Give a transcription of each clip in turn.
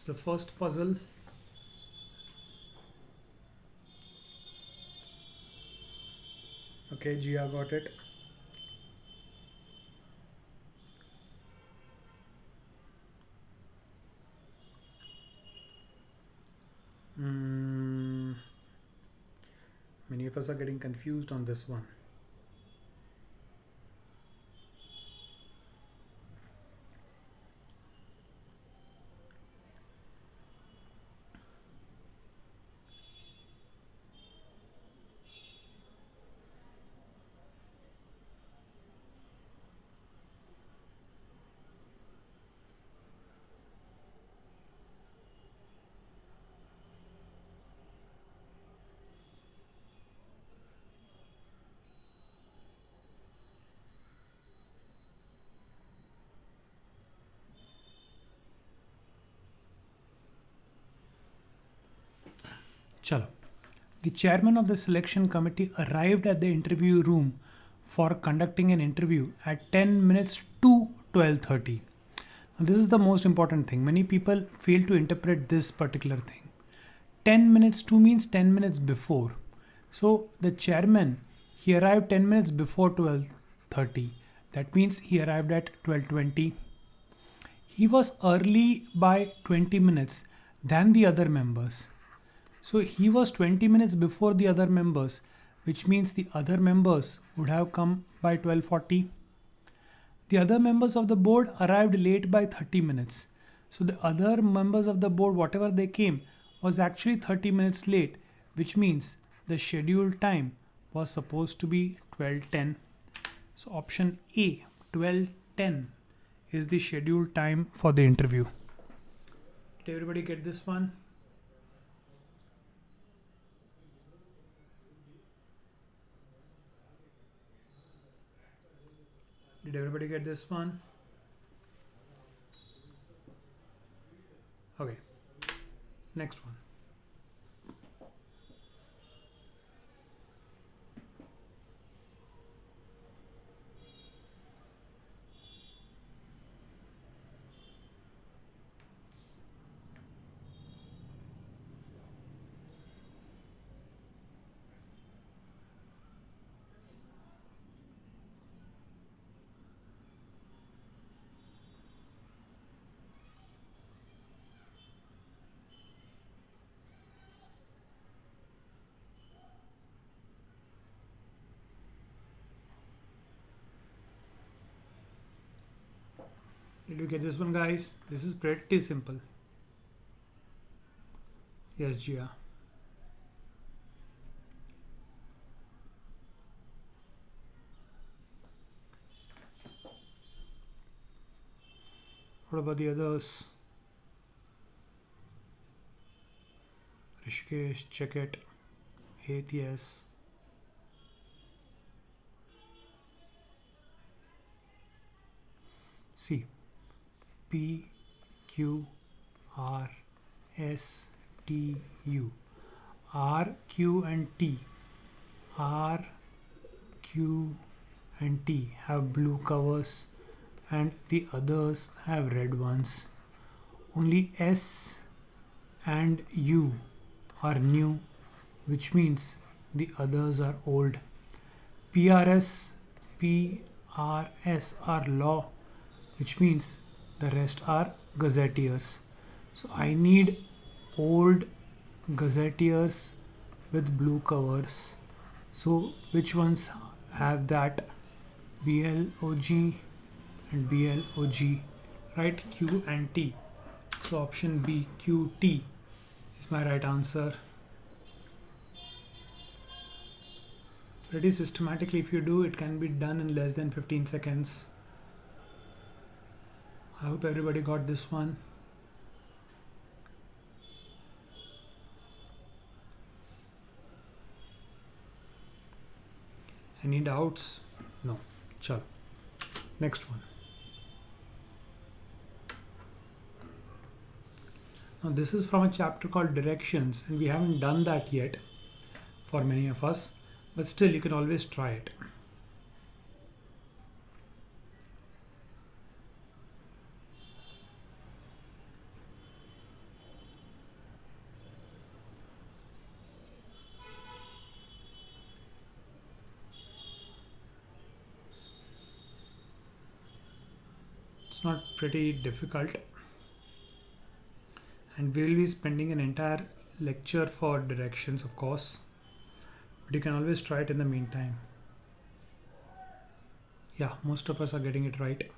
The first puzzle. Okay, Gia got it. Many of us are getting confused on this one. Chalo. The chairman of the selection committee arrived at the interview room for conducting an interview at 10 minutes to 12:30. Now, this is the most important thing. Many people fail to interpret this particular thing. 10 minutes to means 10 minutes before. So the chairman, he arrived 10 minutes before 12:30. That means he arrived at 12:20. He was early by 20 minutes than the other members. So he was 20 minutes before the other members, which means the other members would have come by 12:40. The other members of the board arrived late by 30 minutes. So the other members of the board, whatever they came, was actually 30 minutes late, which means the scheduled time was supposed to be 12:10. So option A, 12:10, is the scheduled time for the interview. Did everybody get this one? Did everybody get this one? Okay, next one. Did you get this one, guys? This is pretty simple. Yes, Gia. What about the others? Rishikesh, check it. 8th, yes. C. P, Q, R, S, T, U. R, Q, and T. R, Q, and T have blue covers, and the others have red ones. Only S and U are new, which means the others are old. PRS, PRS are law, which means the rest are gazetteers. So I need old gazetteers with blue covers. So which ones have that? BLOG and BLOG, right? Q and T. So option B, QT, is my right answer. Pretty systematically, if you do, it can be done in less than 15 seconds. I hope everybody got this one. Any doubts? No. Chalo. Next one. Now this is from a chapter called Directions, and we haven't done that yet for many of us, but still you can always try it. It's not pretty difficult, and we'll be spending an entire lecture for directions, of course, but you can always try it in the meantime. Yeah, most of us are getting it right.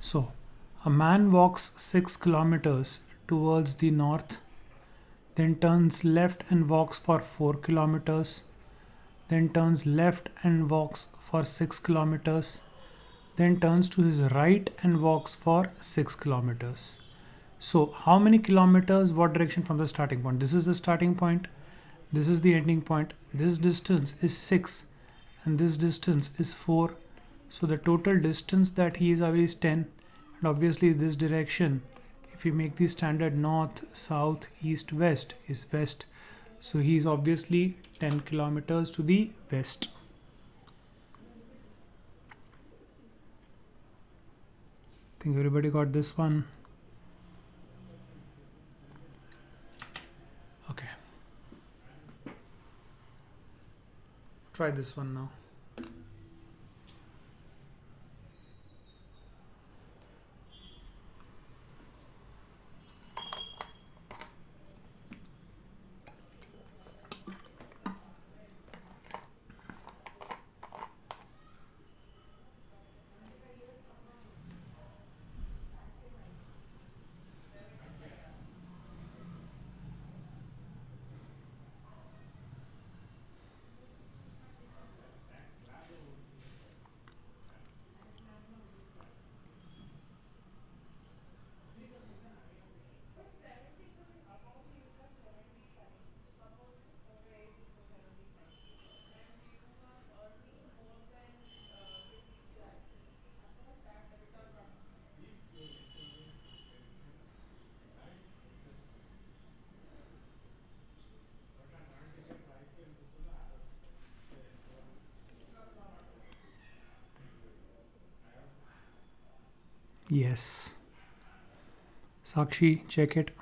So, a man walks 6 kilometers towards the north, then turns left and walks for 4 kilometers, then turns left and walks for 6 kilometers, then turns to his right and walks for 6 kilometers. So, how many kilometers, what direction from the starting point? This is the starting point, this is the ending point. This distance is 6 and this distance is 4. So, the total distance that he is away is 10. And obviously, this direction, if you make the standard north, south, east, west, is west. So, he is obviously 10 kilometers to the west. I think everybody got this one. Okay. Try this one now. Yes. Sakshi, check it.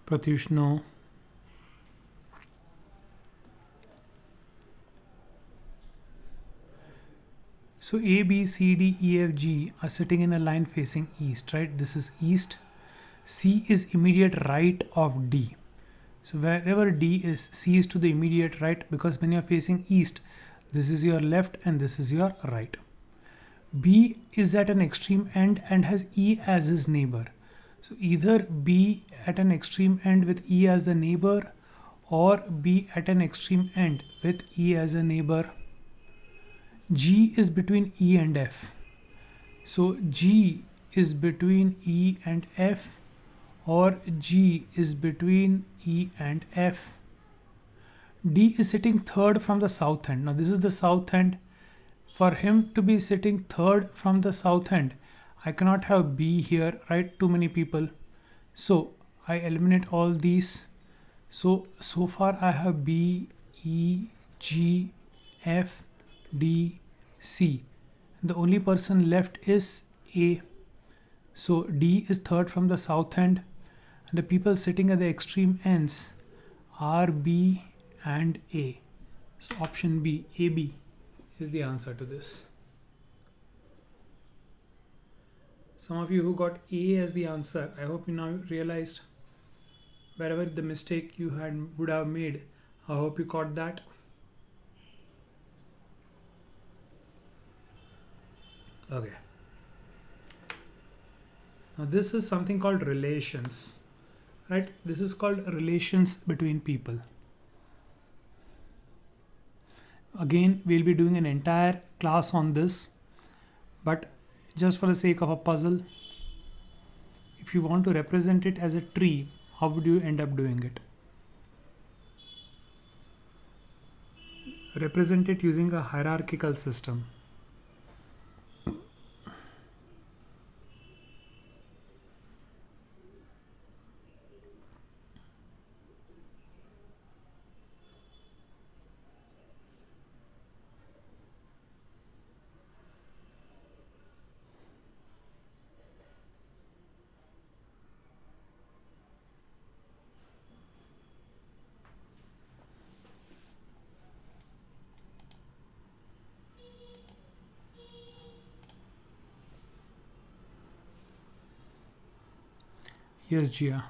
Pratyush, no. So A, B, C, D, E, F, G are sitting in a line facing east, right? This is east. C is immediate right of D. So wherever D is, C is to the immediate right, because when you're facing east, this is your left and this is your right. B is at an extreme end and has E as his neighbor. So either B at an extreme end with E as the neighbor, or B at an extreme end with E as a neighbor. G is between E and F. So G is between E and F, or G is between E and F. D is sitting third from the south end. Now this is the south end. For him to be sitting third from the south end, I cannot have B here, right? Too many people. So I eliminate all these. So far I have B, E, G, F, D, C. And the only person left is A. So D is third from the south end. And the people sitting at the extreme ends are B and A. So option B, AB, is the answer to this. Some of you who got A as the answer, I hope you now realized wherever the mistake you would have made. I hope you caught that. Okay. Now this is something called relations, right? This is called relations between people. Again, we'll be doing an entire class on this, but just for the sake of a puzzle, if you want to represent it as a tree, how would you end up doing it? Represent it using a hierarchical system. Yes, Jia.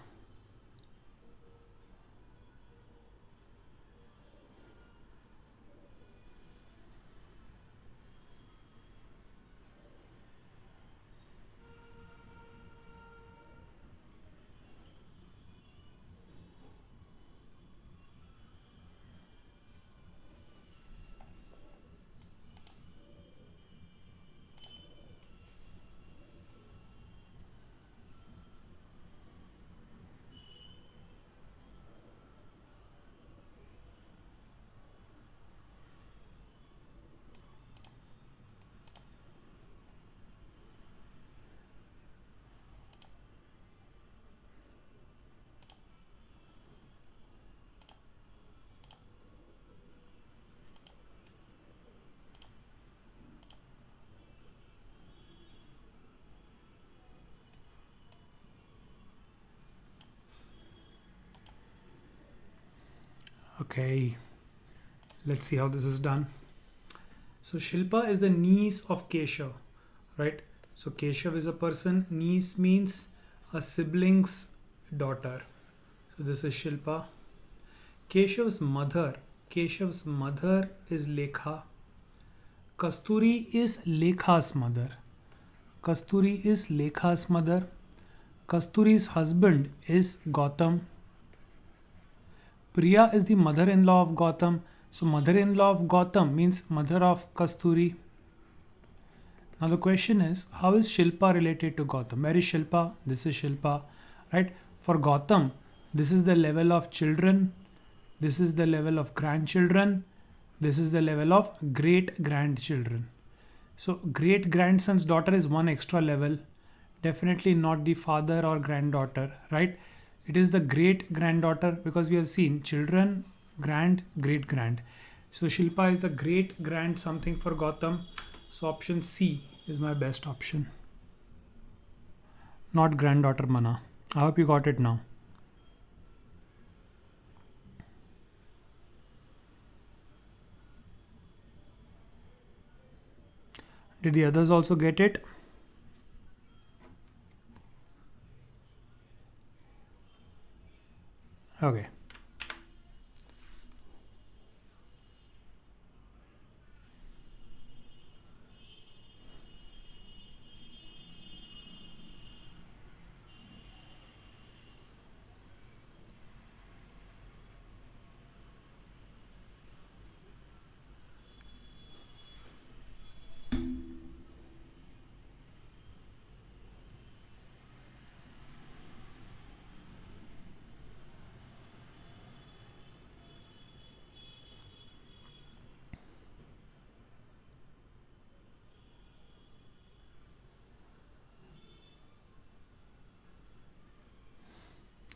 Okay, let's see how this is done. So Shilpa is the niece of Keshav, right? So Keshav is a person, niece means a sibling's daughter. So this is Shilpa. Keshav's mother is Lekha. Kasturi is Lekha's mother. Kasturi is Lekha's mother. Kasturi's husband is Gautam. Priya is the mother-in-law of Gautam. So mother-in-law of Gautam means mother of Kasturi. Now the question is, how is Shilpa related to Gautam? Where is Shilpa? This is Shilpa, right? For Gautam, this is the level of children. This is the level of grandchildren. This is the level of great-grandchildren. So great-grandson's daughter is one extra level. Definitely not the father or granddaughter, right? It is the great-granddaughter because we have seen children, grand, great-grand. So Shilpa is the great-grand something for Gautam. So option C is my best option. Not granddaughter Mana. I hope you got it now. Did the others also get it? Okay.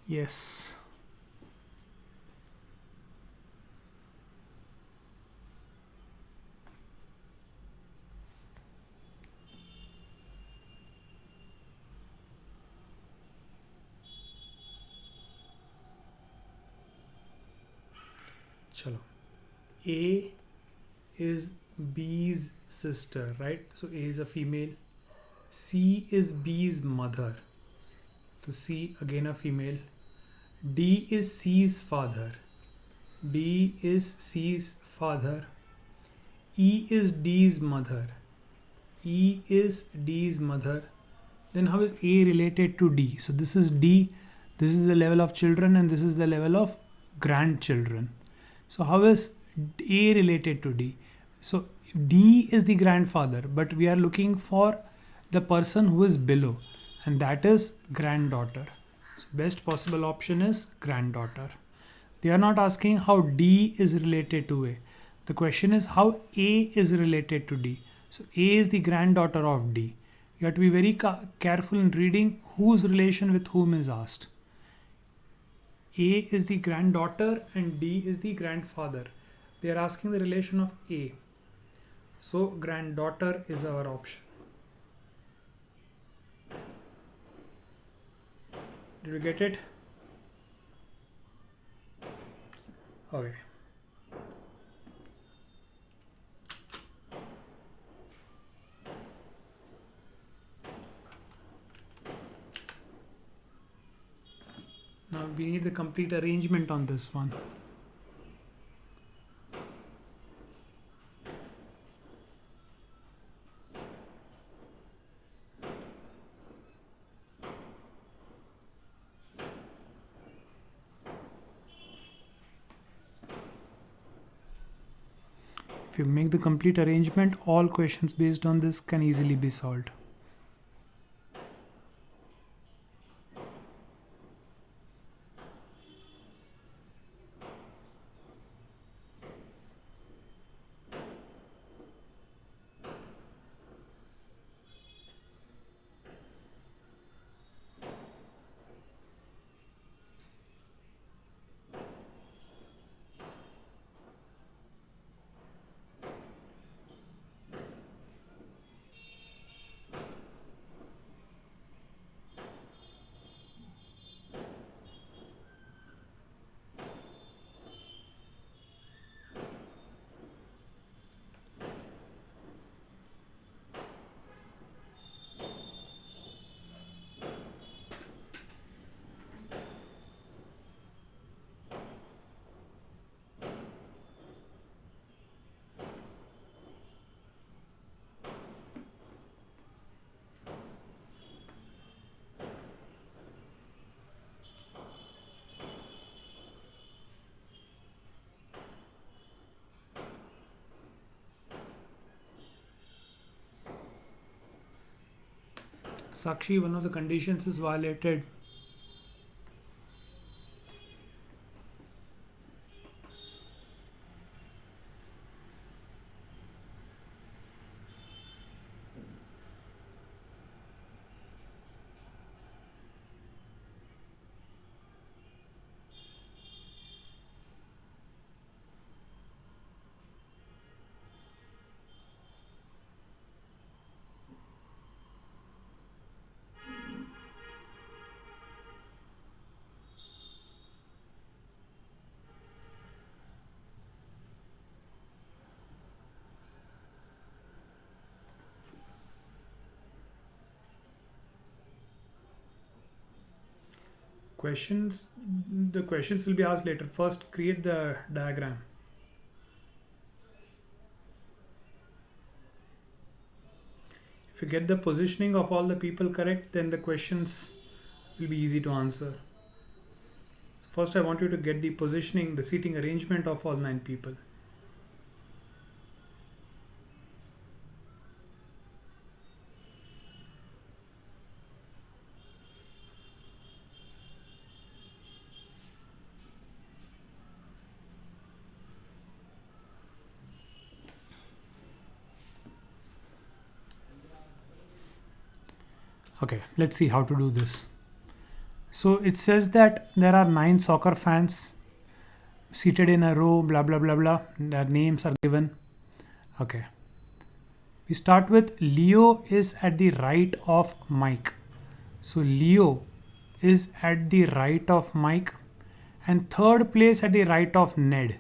Yes. Chalo. A is B's sister, right? So A is a female. C is B's mother. So C again a female. D is C's father. D is C's father. E is D's mother. E is D's mother. Then how is A related to D? So this is D. This is the level of children and this is the level of grandchildren. So how is A related to D? So D is the grandfather, but we are looking for the person who is below, and that is granddaughter. So best possible option is granddaughter. They are not asking how D is related to A. The question is how A is related to D. So A is the granddaughter of D. You have to be very careful in reading whose relation with whom is asked. A is the granddaughter and D is the grandfather. They are asking the relation of A. So granddaughter is our option. Did you get it? Okay. Now we need the complete arrangement on this one. If you make the complete arrangement, all questions based on this can easily be solved. Sakshi, one of the conditions is violated. The questions will be asked later. First, create the diagram. If you get the positioning of all the people correct, then the questions will be easy to answer. So first, I want you to get the positioning, the seating arrangement of all 9 people. Okay, let's see how to do this. So it says that there are 9 soccer fans seated in a row, blah blah blah blah. Their names are given. Okay. We start with Leo is at the right of Mike. So Leo is at the right of Mike, and third place at the right of Ned.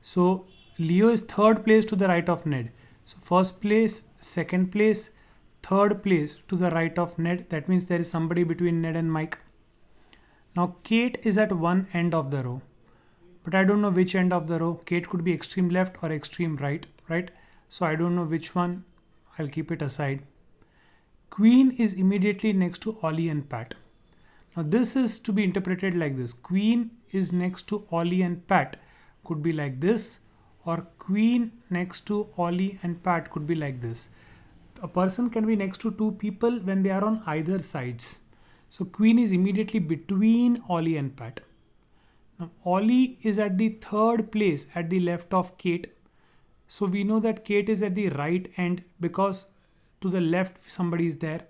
So Leo is third place to the right of Ned. So first place, second place, third place to the right of Ned. That means there is somebody between Ned and Mike. Now Kate is at one end of the row, but I don't know which end of the row. Kate could be extreme left or extreme right, right? So I don't know which one. I'll keep it aside. Queen is immediately next to Ollie and Pat. Now this is to be interpreted like this. Queen is next to Ollie and Pat could be like this, or Queen next to Ollie and Pat could be like this. A person can be next to 2 people when they are on either sides. So Queen is immediately between Ollie and Pat. Now Ollie is at the third place at the left of Kate. So we know that Kate is at the right end because to the left somebody is there.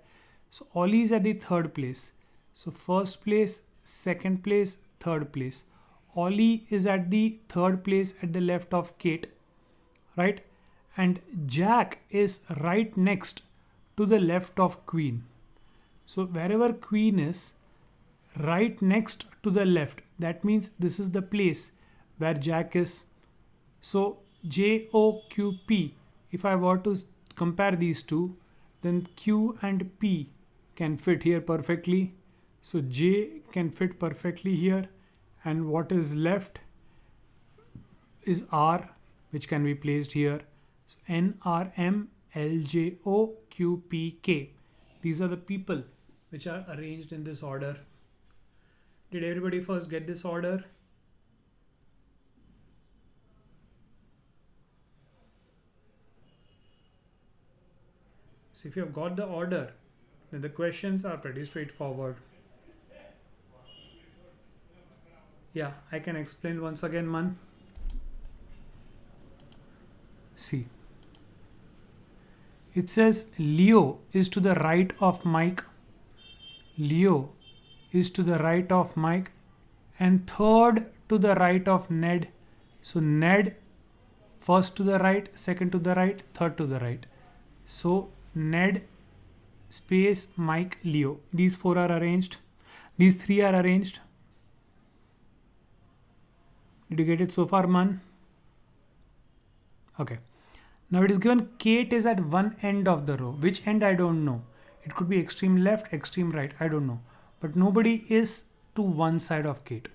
So Ollie is at the third place. So first place, second place, third place. Ollie is at the third place at the left of Kate, right? And Jack is right next to the left of Queen. So wherever Queen is, right next to the left, that means this is the place where Jack is. So JOQP, if I were to compare these two, then Q and P can fit here perfectly. So J can fit perfectly here, and what is left is R, which can be placed here. So N, R, M, L, J, O, Q, P, K. These are the people which are arranged in this order. Did everybody first get this order? So if you have got the order, then the questions are pretty straightforward. Yeah, I can explain once again, man. See, it says Leo is to the right of Mike. Leo is to the right of Mike, and third to the right of Ned. So Ned first to the right, second to the right, third to the right. So Ned space Mike Leo. These four are arranged. These three are arranged. Did you get it so far, man? Okay. Now it is given Kate is at one end of the row. Which end I don't know. It could be extreme left, extreme right. I don't know. But nobody is to one side of Kate.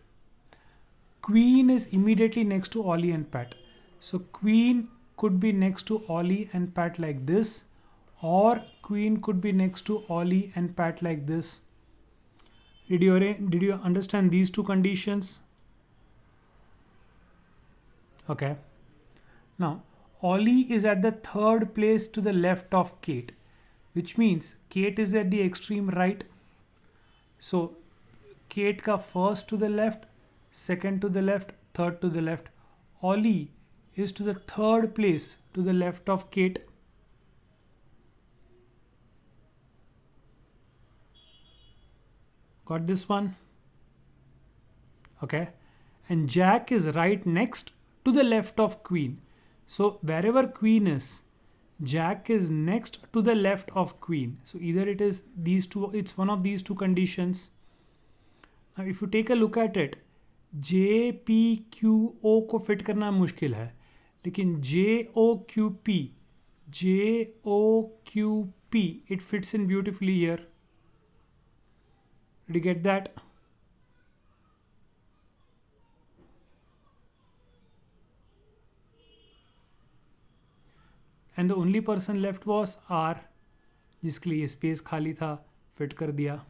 Queen is immediately next to Ollie and Pat. So Queen could be next to Ollie and Pat like this. Or Queen could be next to Ollie and Pat like this. Did you understand these two conditions? Okay. Now, Ollie is at the third place to the left of Kate, which means Kate is at the extreme right. So, Kate ka first to the left, second to the left, third to the left. Ollie is to the third place to the left of Kate. Got this one? Okay. And Jack is right next to the left of Queen. So wherever Queen is, Jack is next to the left of Queen. So either it is these two, it's one of these two conditions. Now if you take a look at it, J, P, Q, O को fit करना मुश्किल है, लेकिन J, O, Q, P, J, O, Q, P, it fits in beautifully here. Did you get that? And the only person left was R, जिसके लिए space खाली था, fit कर दिया.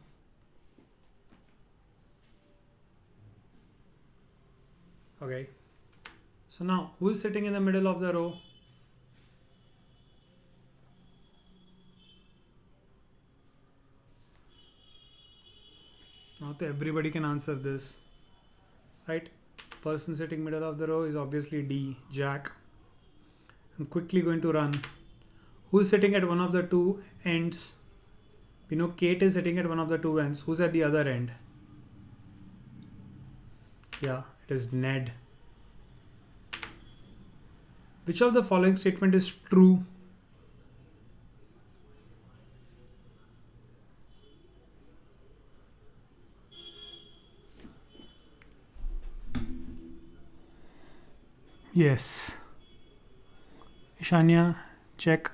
Okay. So now, who is sitting in the middle of the row? Now everybody can answer this, right? Person sitting middle of the row is obviously D, Jack. I'm quickly going to run. Who's sitting at one of the two ends? We know Kate is sitting at one of the two ends. Who's at the other end? Yeah, it is Ned. Which of the following statement is true? Yes. Ishanya, check.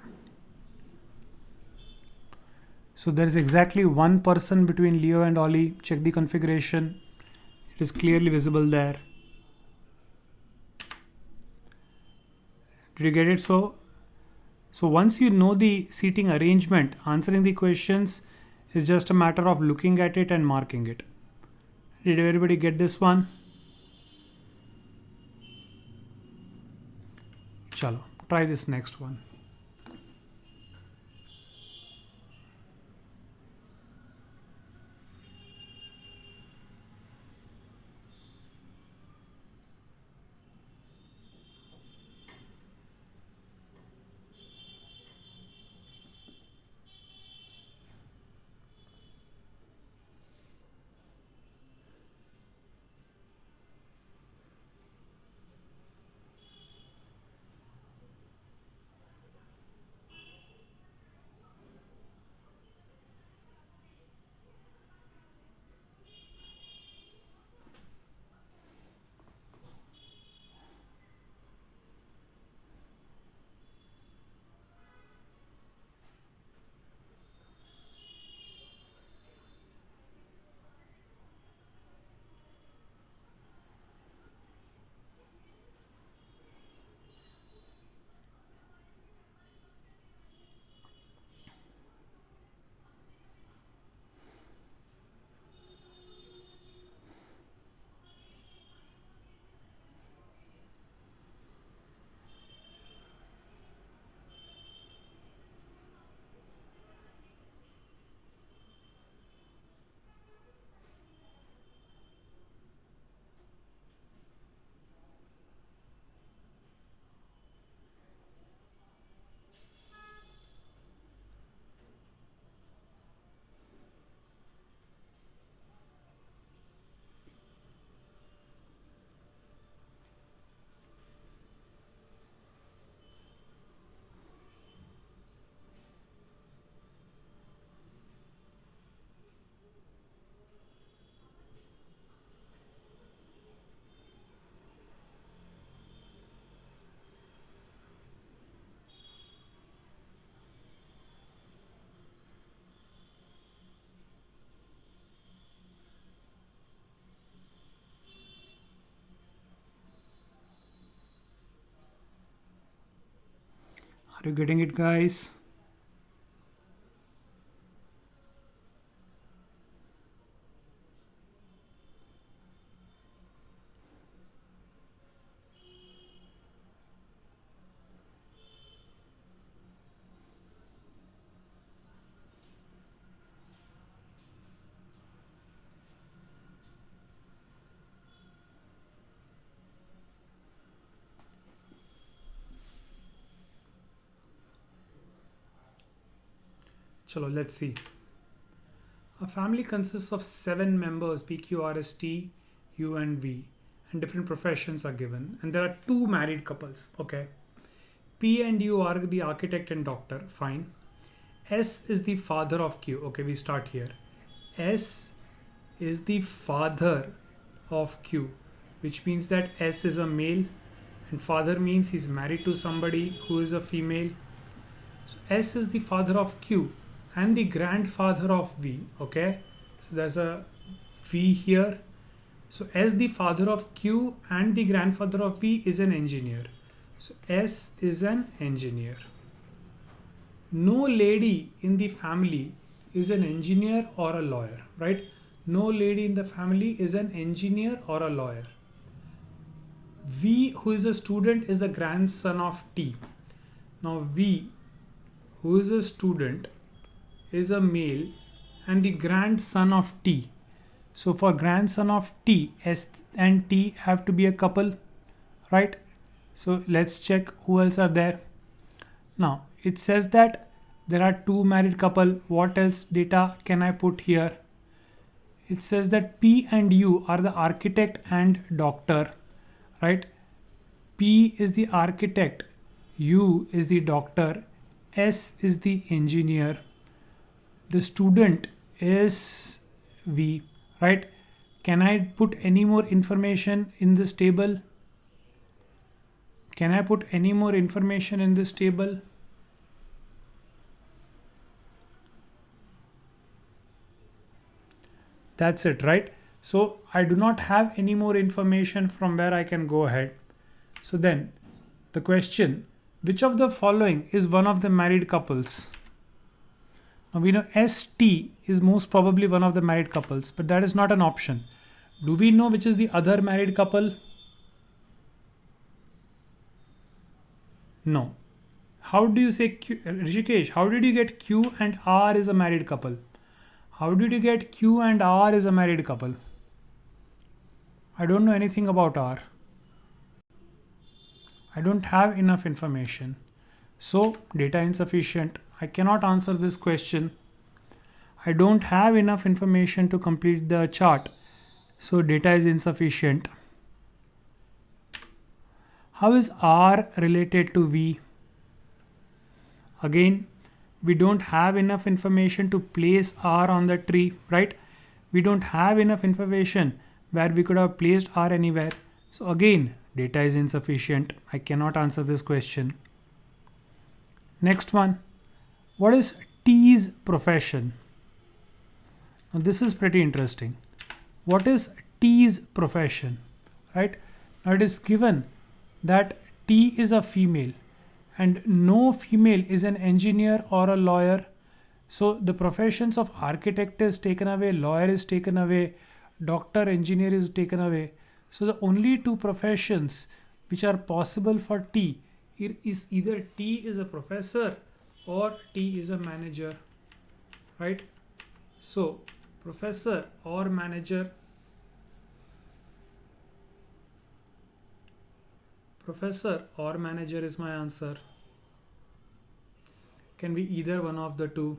So there is exactly one person between Leo and Ollie. Check the configuration. It is clearly visible there. Did you get it? So once you know the seating arrangement, answering the questions is just a matter of looking at it and marking it. Did everybody get this one? Chalo, try this next one. you getting it, guys? Chalo, let's see. A family consists of 7 members, P, Q, R, S, T, U, and V, and different professions are given. And there are 2 married couples. Okay. P and U are the architect and doctor. Fine. S is the father of Q. Okay, we start here. S is the father of Q, which means that S is a male, and father means he's married to somebody who is a female. So S is the father of Q and the grandfather of V. Okay, so there's a V here. So S, the father of Q and the grandfather of V, is an engineer. So S is an engineer. No lady in the family is an engineer or a lawyer, right? No lady in the family is an engineer or a lawyer. V, who is a student, is the grandson of T. Now V, who is a student, is a male and the grandson of T. So for grandson of T, S and T have to be a couple, right? So let's check who else are there. Now it says that there are 2 married couple. What else data can I put here? It says that P and U are the architect and doctor, right? P is the architect, U is the doctor, S is the engineer, the student is V, right? Can I put any more information in this table? Can I put any more information in this table? That's it, right? So I do not have any more information from where I can go ahead. So then the question, which of the following is one of the married couples? Now we know ST is most probably one of the married couples, but that is not an option. Do we know which is the other married couple? No. How do you say Q, Rishikesh, how did you get Q and R is a married couple? How did you get Q and R is a married couple? I don't know anything about R. I don't have enough information. So data insufficient. I cannot answer this question. I don't have enough information to complete the chart. So data is insufficient. How is R related to V? Again, we don't have enough information to place R on the tree, right? We don't have enough information where we could have placed R anywhere. So again, data is insufficient. I cannot answer this question. Next one. What is T's profession? Now this is pretty interesting. What is T's profession, right? Now it is given that T is a female and no female is an engineer or a lawyer. So the professions of architect is taken away, lawyer is taken away, doctor, engineer is taken away. So the only 2 professions which are possible for T is either T is a professor or T is a manager, right? So professor or manager. Professor or manager is my answer. Can be either one of the 2.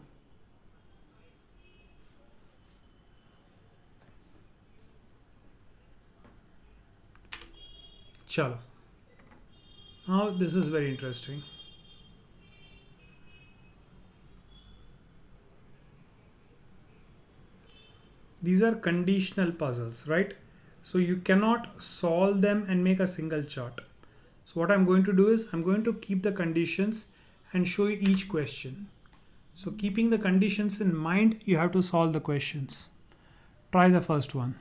Chalo. Now this is very interesting. These are conditional puzzles, right? So you cannot solve them and make a single chart. So what I'm going to do is I'm going to keep the conditions and show you each question. So keeping the conditions in mind, you have to solve the questions. Try the first one.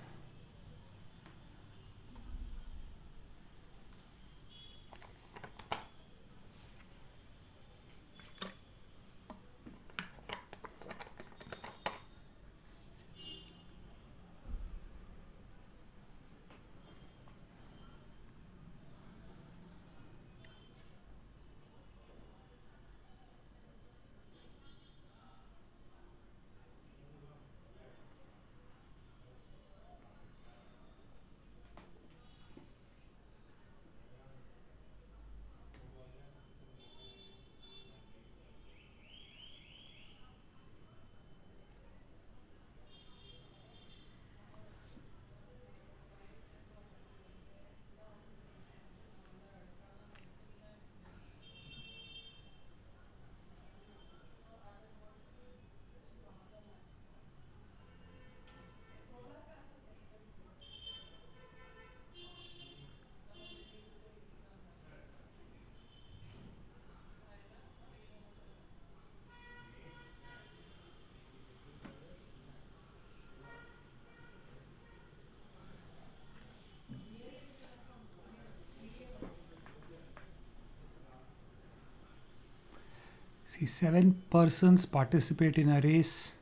See, 7 persons participate in a race.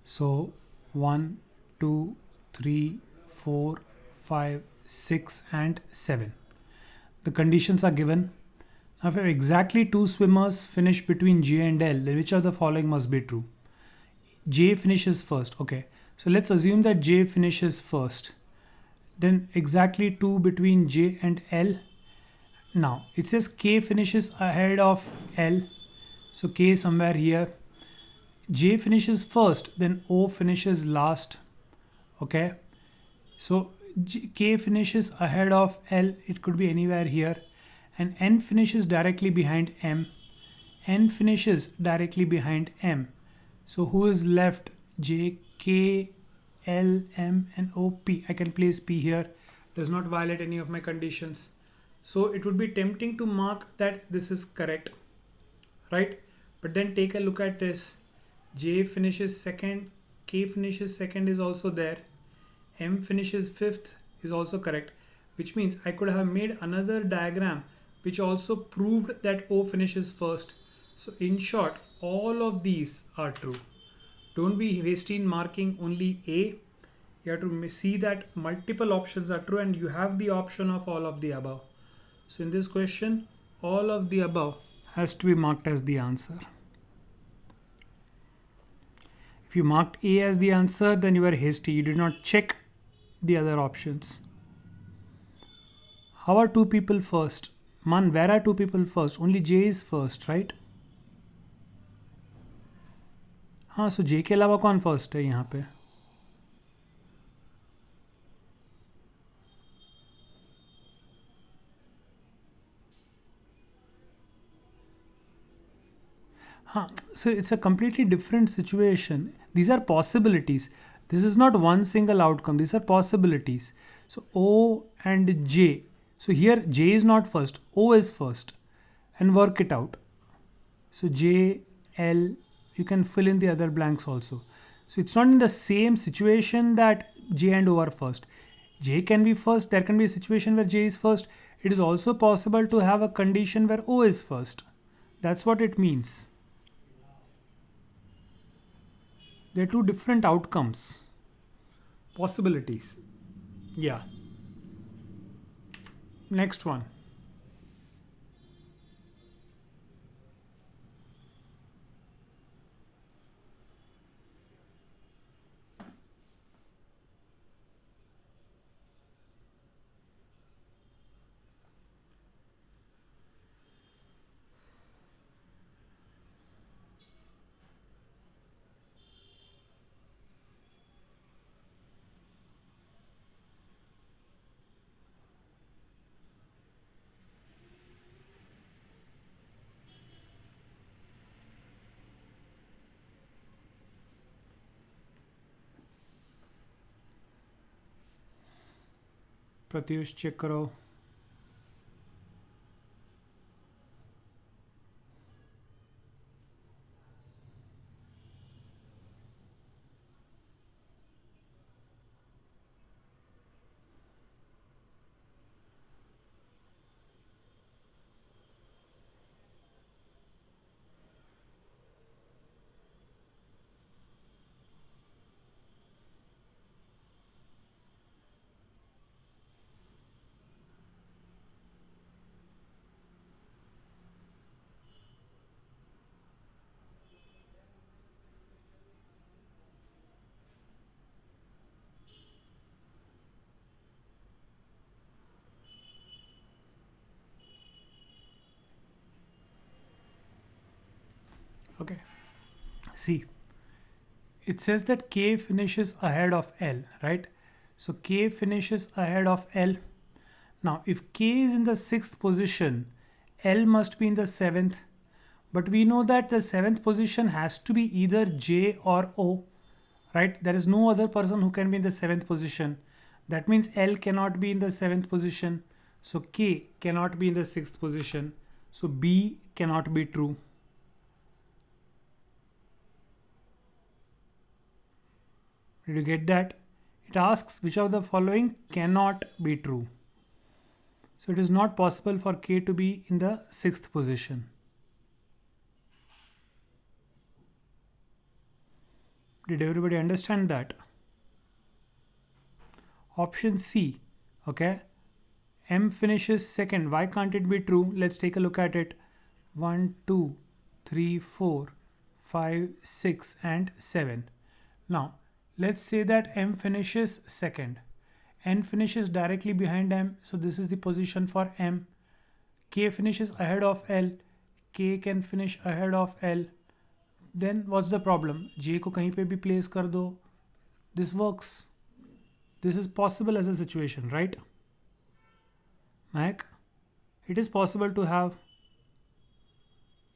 So 1, 2, 3, 4, 5, 6 and 7. The conditions are given. Now if exactly 2 swimmers finish between J and L, then which of the following must be true? J finishes first. Okay, so let's assume that J finishes first. Then exactly 2 between J and L. Now it says K finishes ahead of L. So K is somewhere here. J finishes first, then O finishes last. Okay, so K finishes ahead of L, it could be anywhere here, and N finishes directly behind M. N finishes directly behind M. So who is left? J, K, L, M and O, P. I can place P here, does not violate any of my conditions. So it would be tempting to mark that this is correct, right? But then take a look at this. J finishes second, K finishes second is also there, M finishes fifth is also correct, which means I could have made another diagram which also proved that O finishes first. So in short, all of these are true. Don't be hasty in marking only A. You have to see that multiple options are true and you have the option of all of the above. So in this question, all of the above has to be marked as the answer. If you marked A as the answer, then you were hasty. You did not check the other options. How are 2 people first? Man, where are 2 people first? Only J is first, right? हाँ, so J के अलावा कौन first है यहाँ पे? So it's a completely different situation. These are possibilities. This is not one single outcome. These are possibilities. So O and J. So here J is not first. O is first. And work it out. So J, L, you can fill in the other blanks also. So it's not in the same situation that J and O are first. J can be first. There can be a situation where J is first. It is also possible to have a condition where O is first. That's what it means. There are 2 different outcomes, possibilities. Yeah. Next one. Pratyush check करो. Okay. See, it says that K finishes ahead of L, right? So K finishes ahead of L. Now, if K is in the 6th position, L must be in the 7th. But we know that the 7th position has to be either J or O, right? There is no other person who can be in the 7th position. That means L cannot be in the 7th position. So K cannot be in the 6th position. So B cannot be true. Did you get that? It asks which of the following cannot be true. So it is not possible for K to be in the 6th position. Did everybody understand that? Option C, okay. M finishes second. Why can't it be true? Let's take a look at it. 1, 2, 3, 4, 5, 6, and 7. Now, let's say that M finishes second. N finishes directly behind M, so this is the position for M. K finishes ahead of L. K can finish ahead of L. Then what's the problem? J को कहीं पे भी place कर दो. This works. This is possible as a situation, right? Mike, it is possible to have.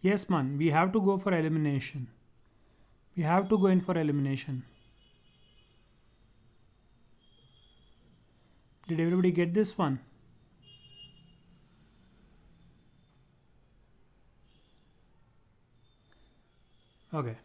Yes, man, we have to go for elimination. We have to go in for elimination. Did everybody get this one? Okay.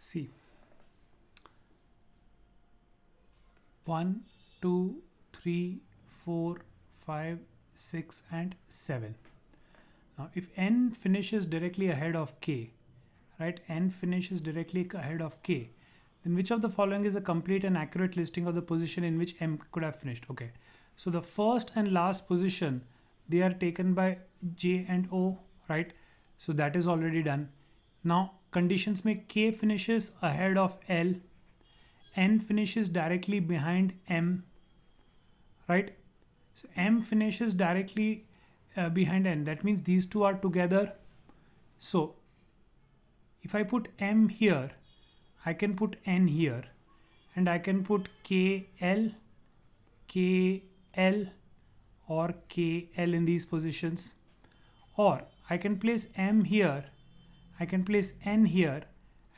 See. 1, 2, 3, 4, 5, 6, and 7. Now, if N finishes directly ahead of K, right? N finishes directly ahead of K, then which of the following is a complete and accurate listing of the position in which M could have finished? Okay. So the first and last position, they are taken by J and O, right? So that is already done. Now, conditions make K finishes ahead of L, N finishes directly behind M, right? So M finishes directly behind N. That means these two are together. So if I put M here, I can put N here, and I can put KL, KL, or KL in these positions. Or I can place M here, I can place N here,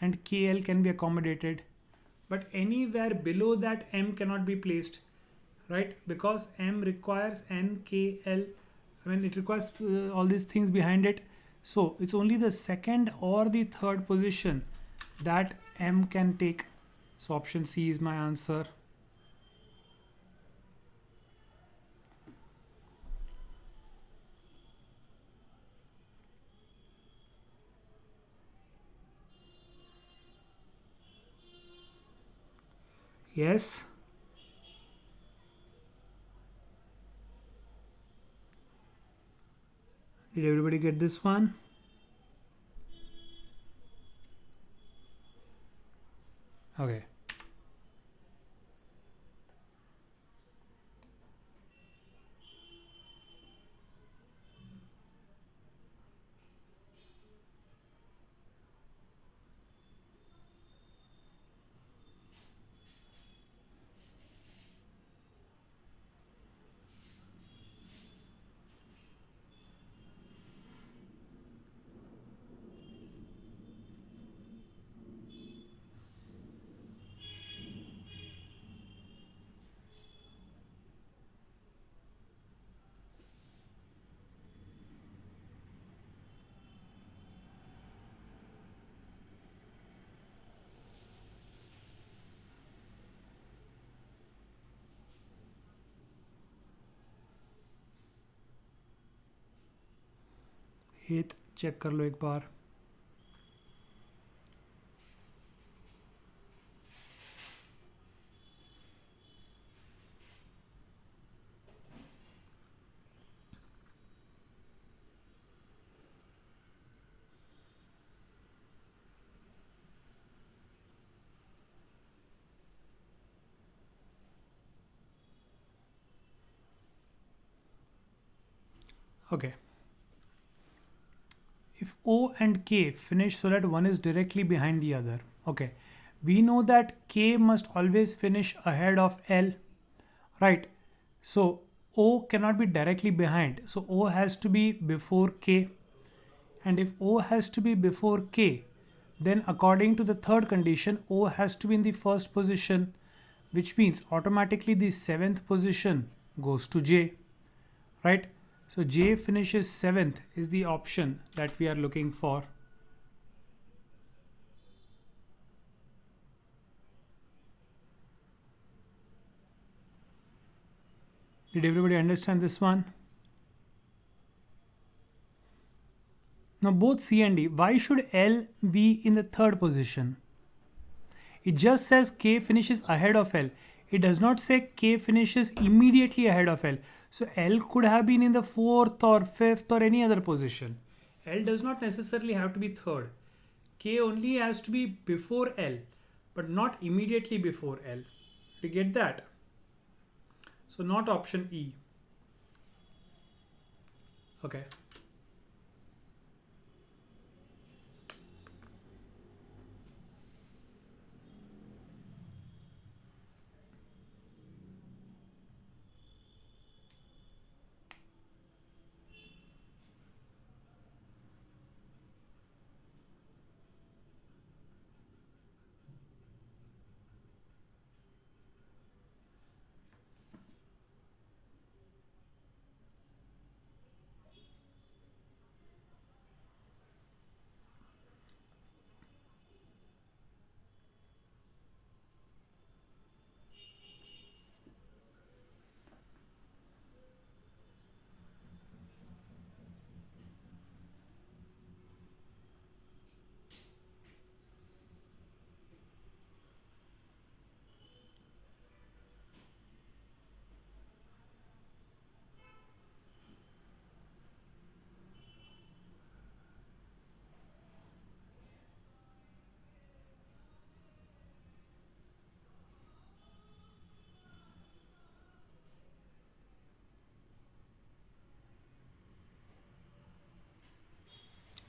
and KL can be accommodated. But anywhere below that M cannot be placed, right? Because M requires N, K, L. I mean, it requires all these things behind it. So it's only the second or the third position that M can take. So option C is my answer. Yes. Did everybody get this one? Okay. हेत check कर लो एक बार. Okay. If O and K finish so that one is directly behind the other, okay, we know that K must always finish ahead of L, right? So O cannot be directly behind, so O has to be before K. And if O has to be before K, then according to the third condition, O has to be in the first position, which means automatically the seventh position goes to J, right? So J finishes seventh is the option that we are looking for. Did everybody understand this one? Now both C and D, why should L be in the third position? It just says K finishes ahead of L. It does not say K finishes immediately ahead of L. So L could have been in the fourth or fifth or any other position. L does not necessarily have to be third. K only has to be before L, but not immediately before L. Do you get that? So not option E. Okay.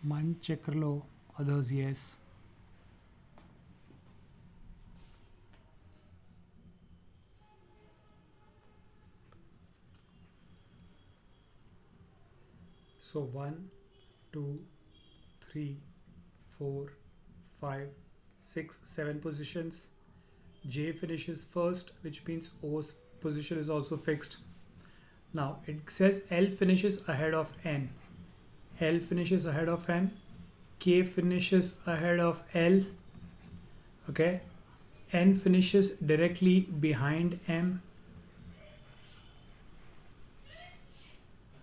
Mine check कर लो, others yes. So 1, 2, 3, 4, 5, 6, 7 positions. J finishes first, which means O's position is also fixed. Now it says L finishes ahead of N. L finishes ahead of N. K finishes ahead of L. Okay. N finishes directly behind M.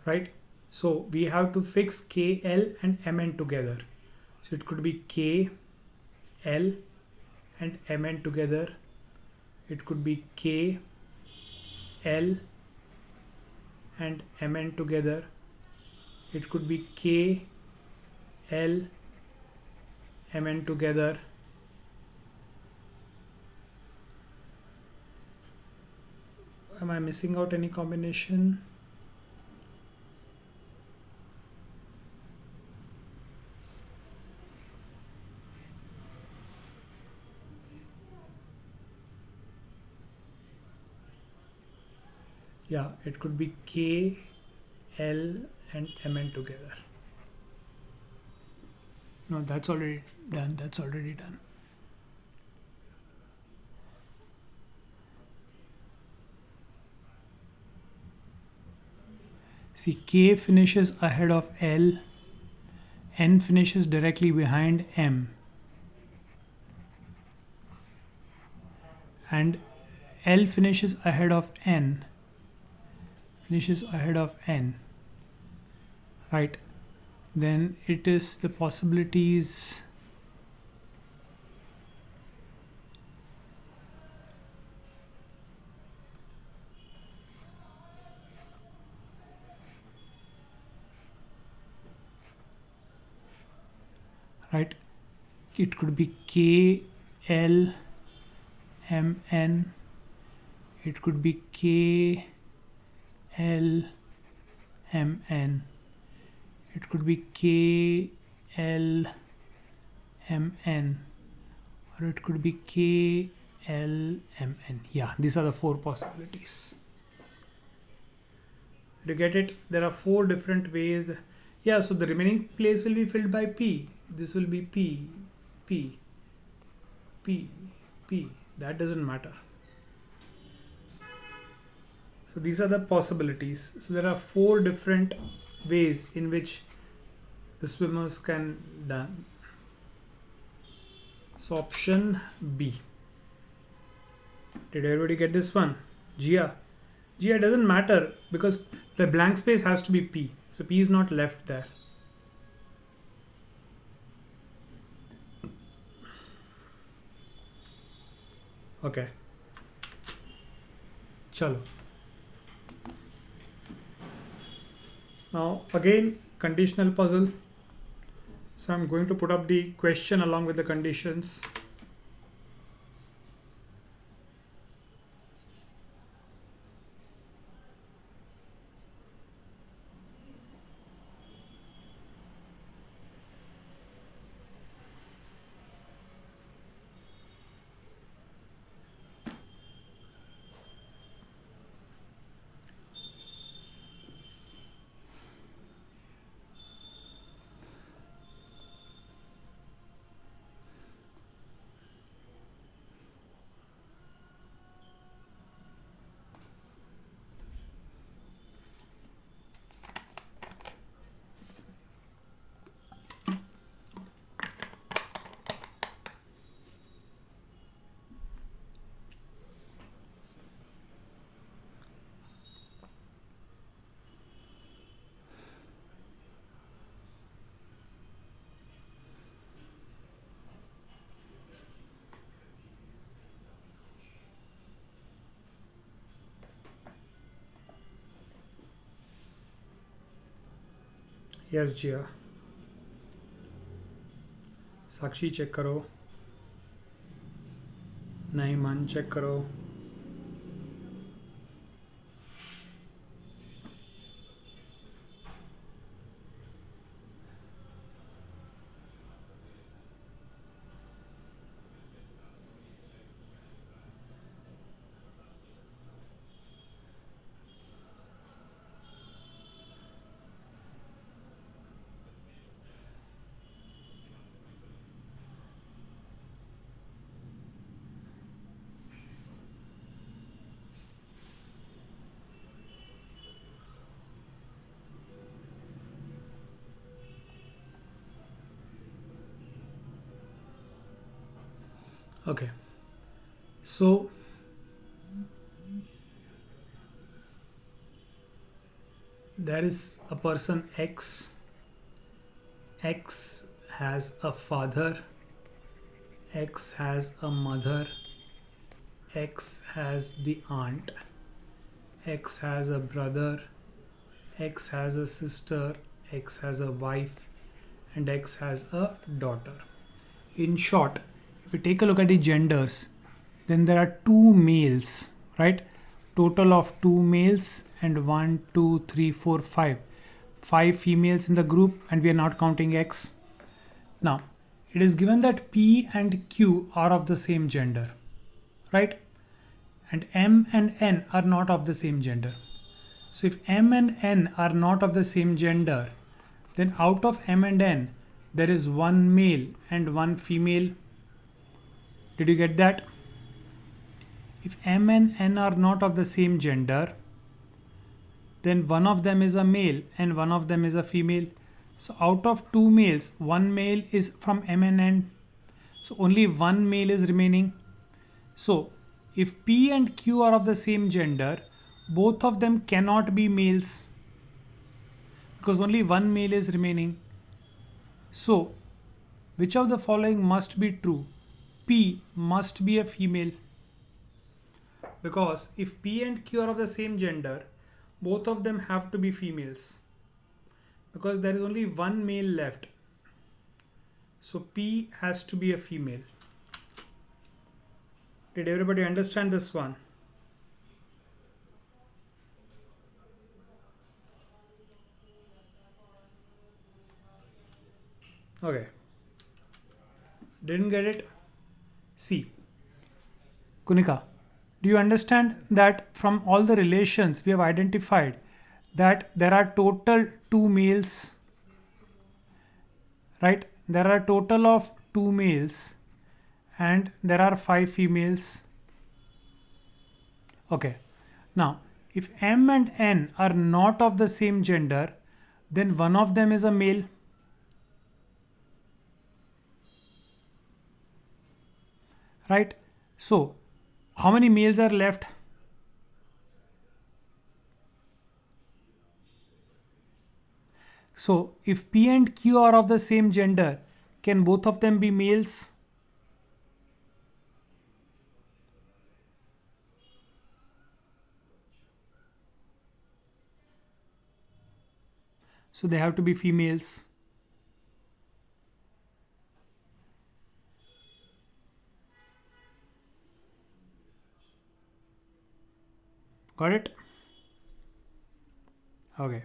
Right. So we have to fix K, L and Mn together. So it could be K, L and Mn together. It could be K, L and Mn together. It could be K, L, Mn together. Am I missing out any combination? Yeah, it could be K, L and Mn together. No, that's already done. That's already done. See, K finishes ahead of L, N finishes directly behind M, and L finishes ahead of N, right? Then it is the possibilities. Right, it could be K, L, M, N. It could be K, L, M, N. it could be KLMN, or it could be KLMN. Yeah, these are the four possibilities. To get it, there are four different ways. Yeah, so the remaining place will be filled by P. This will be P, P, P, P. That doesn't matter. So these are the possibilities. So there are four different ways in which the swimmers can done. So option B. Did everybody get this one? Gia. Gia, doesn't matter because the blank space has to be P. So P is not left there. Okay. Chalo. Now again, conditional puzzle. So I'm going to put up the question along with the conditions. Yes, Gia. Sakshi check करो. नहीं, मन check करो. Okay. So there is a person X. X has a father. X has a mother. X has the aunt. X has a brother. X has a sister. X has a wife. And X has a daughter. In short, if we take a look at the genders, then there are two males, right? Total of two males and 1, 2, 3, 4, 5. 5 females in the group, and we are not counting X. Now, it is given that P and Q are of the same gender, right? And M and N are not of the same gender. So if M and N are not of the same gender, then out of M and N, there is one male and one female. Did you get that? If M and N are not of the same gender, then one of them is a male and one of them is a female. So out of two males, one male is from M and N. So only one male is remaining. So if P and Q are of the same gender, both of them cannot be males because only one male is remaining. So which of the following must be true? P must be a female, because if P and Q are of the same gender, both of them have to be females because there is only one male left. So P has to be a female. Did everybody understand this one? Okay. Didn't get it? See, Kunika, do you understand that from all the relations we have identified that there are total two males, right? There are total of two males and there are five females. Okay. Now, if M and N are not of the same gender, then one of them is a male. Right? So, how many males are left? So, if P and Q are of the same gender, can both of them be males? So, they have to be females. Got it? Okay.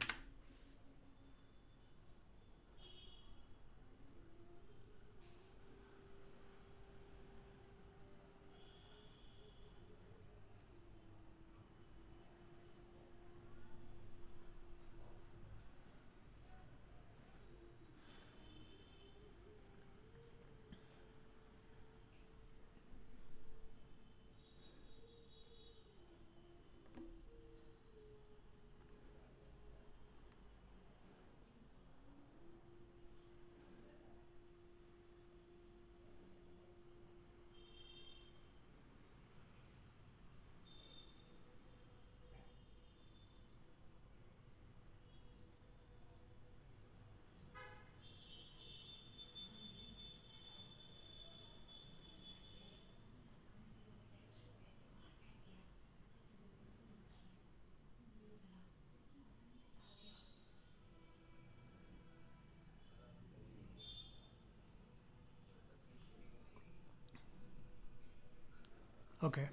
Okay.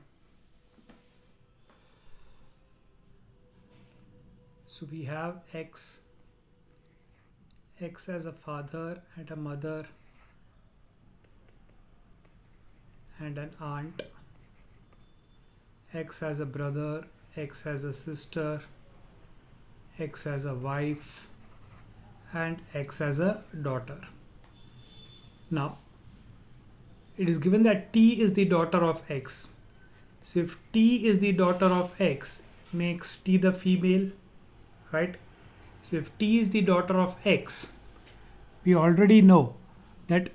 So we have X as a father and a mother and an aunt, X as a brother, X as a sister, X as a wife, and X as a daughter. Now, it is given that T is the daughter of X. So if T is the daughter of X, makes T the female, right? So if T is the daughter of X, we already know that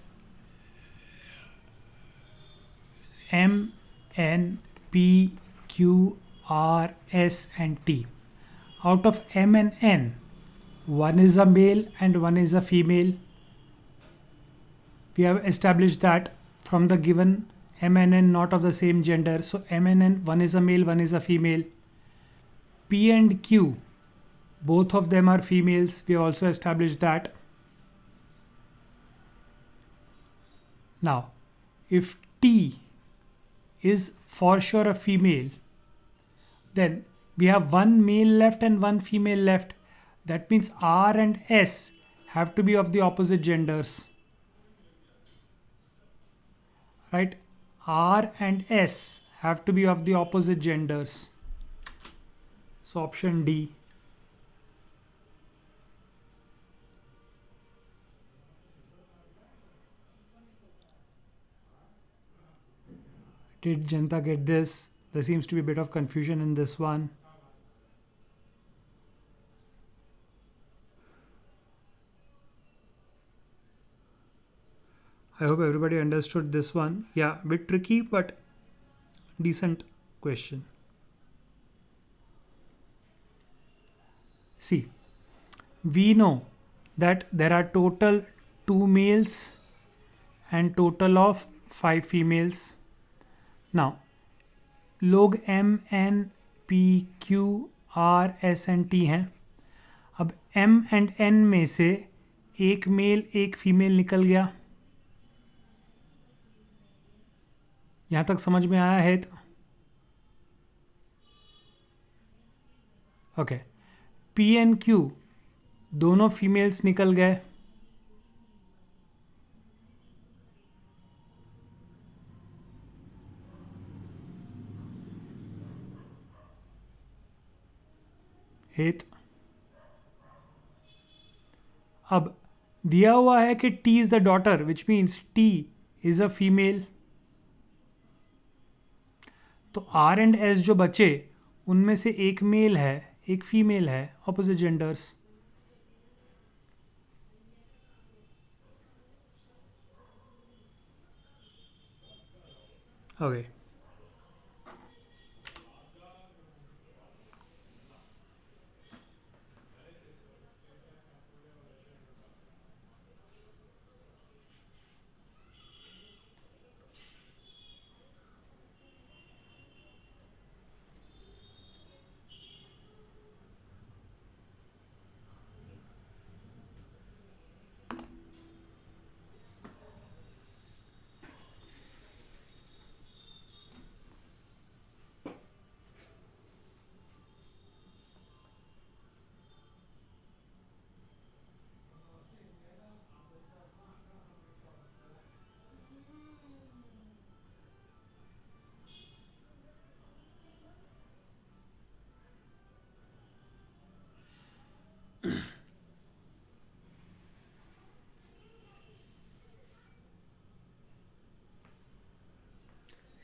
M, N, P, Q, R, S and T. Out of M and N, one is a male and one is a female. We have established that from the given M and N not of the same gender. So M and N, one is a male, one is a female. P and Q, both of them are females. We have also established that. Now, if T is for sure a female, then we have one male left and one female left. That means R and S have to be of the opposite genders. Right? R and S have to be of the opposite genders. So option D. Did Janta get this? There seems to be a bit of confusion in this one. I hope everybody understood this one. Yeah, a bit tricky, but decent question. See, we know that there are total 2 males and total of 5 females. Now, log M, N, P, Q, R, S and T हैं. अब M and N में से एक mail एक female निकल गया. यहाँ तक समझ में आया है? ओके. P and Q दोनों फीमेल्स निकल गए. हेत। अब दिया हुआ है कि T is the daughter, which means T is a female. तो R एंड S जो बचे उनमें से एक मेल है, एक फीमेल है, ऑपोजिट जेंडर्स। ओके,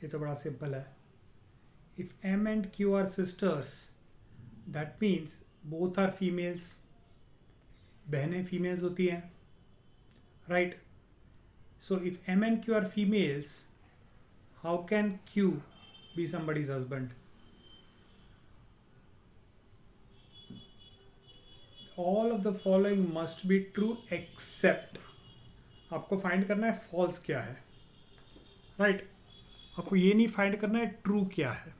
ये तो बड़ा सिंपल है। If M and Q are sisters, that means both are females. बहनें फीमेल्स होती हैं, right? So if M and Q are females, how can Q be somebody's husband? All of the following must be true except, आपको find करना है false क्या है, right? आपको ये नहीं फाइंड करना है ट्रू क्या है।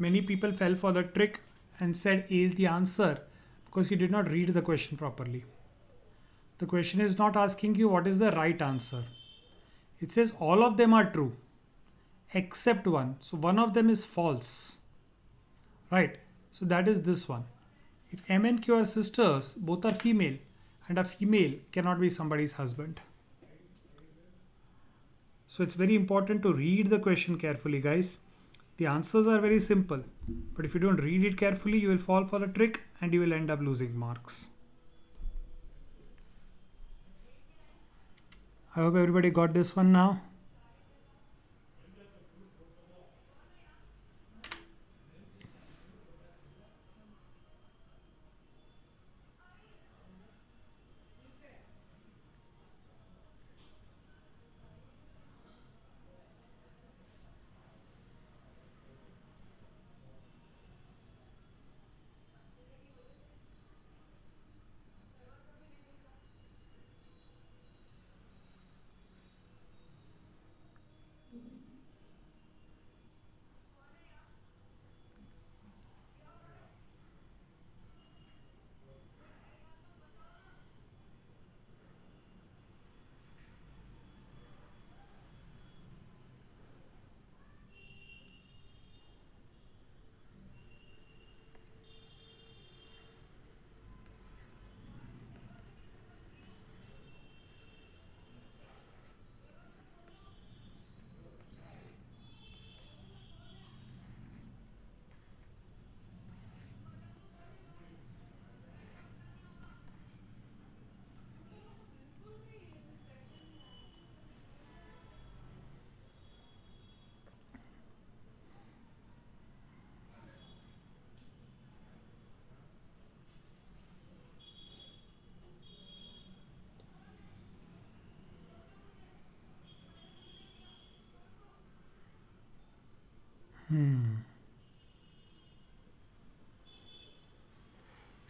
Many people fell for the trick and said A is the answer because he did not read the question properly. The question is not asking you what is the right answer. It says all of them are true except one. So one of them is false, right? So that is this one. If M and Q are sisters, both are female, and a female cannot be somebody's husband. So it's very important to read the question carefully, guys. The answers are very simple, but if you don't read it carefully, you will fall for the trick and you will end up losing marks. I hope everybody got this one now.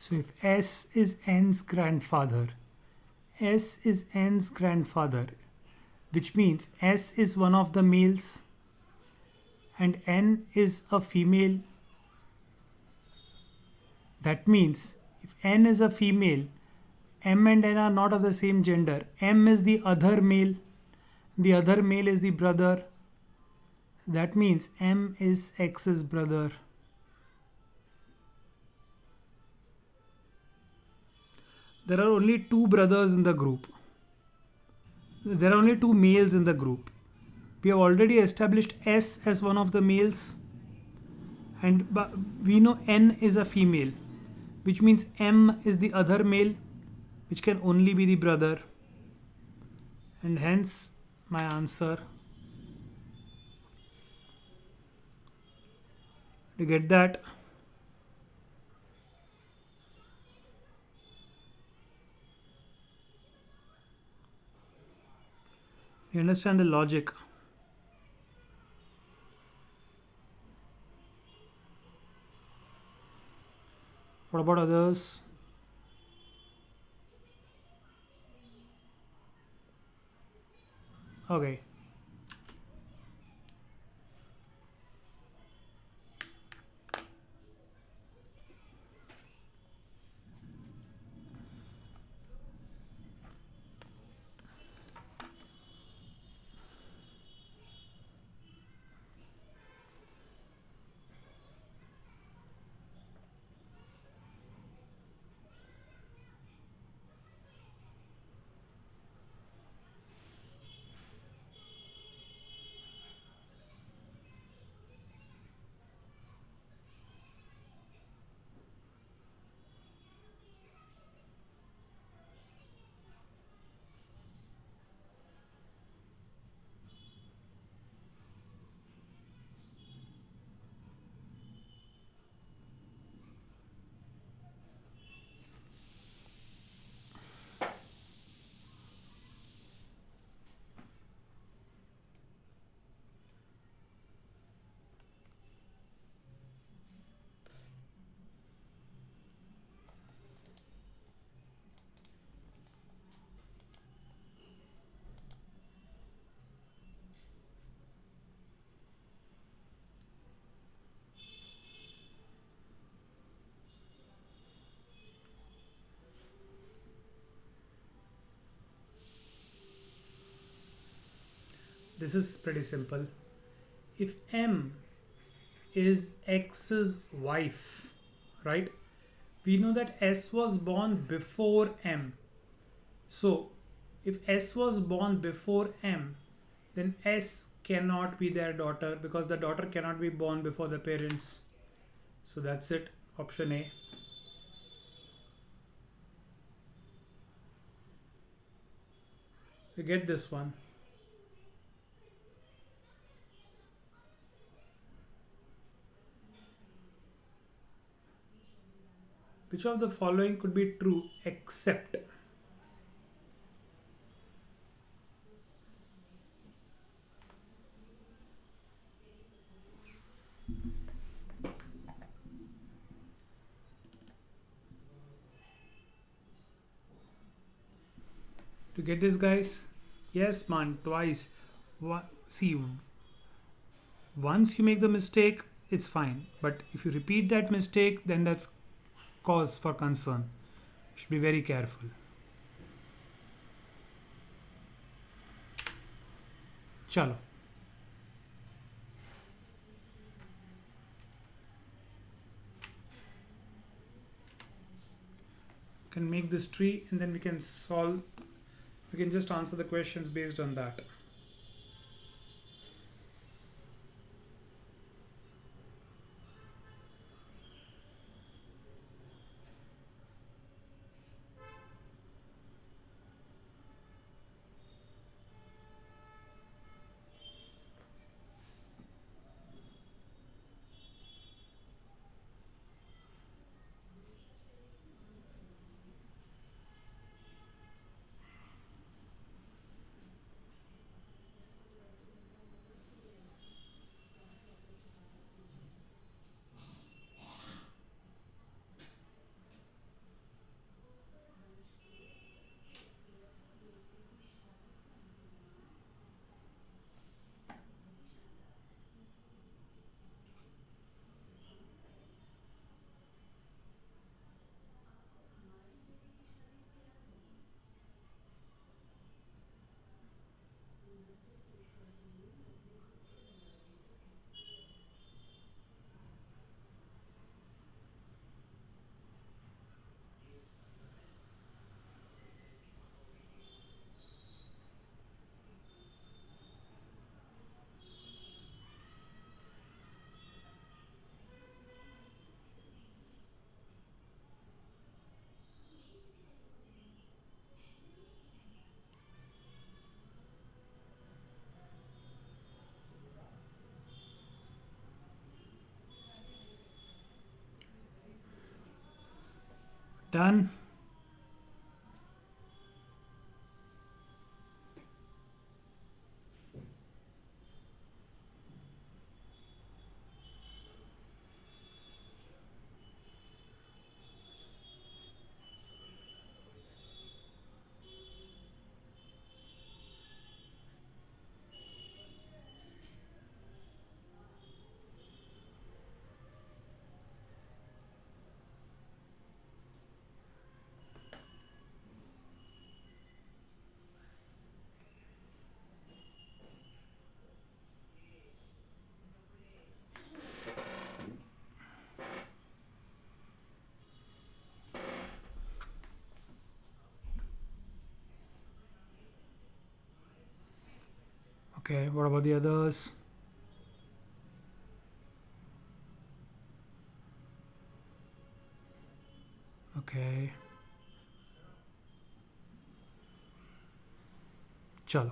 So if S is N's grandfather, S is N's grandfather, which means S is one of the males and N is a female. That means if N is a female, M and N are not of the same gender. M is the other male. The other male is the brother. That means M is X's brother. There are only two brothers in the group. There are only two males in the group. We have already established S as one of the males, and we know N is a female. which means M is the other male, which can only be the brother, and hence my answer. To get that, you understand the logic. What about others? Okay. This is pretty simple. If M is X's wife, right? We know that S was born before M. So if S was born before M, then S cannot be their daughter because the daughter cannot be born before the parents. So that's it. Option A. We get this one. Which of the following could be true except? To get this, guys? Yes, man, twice. See, once you make the mistake, it's fine. But if you repeat that mistake, then that's cause for concern. Should be very careful. Chalo. Can make this tree and then we can solve. We can just answer the questions based on that. Done. Okay, what about the others? Okay. Chalo.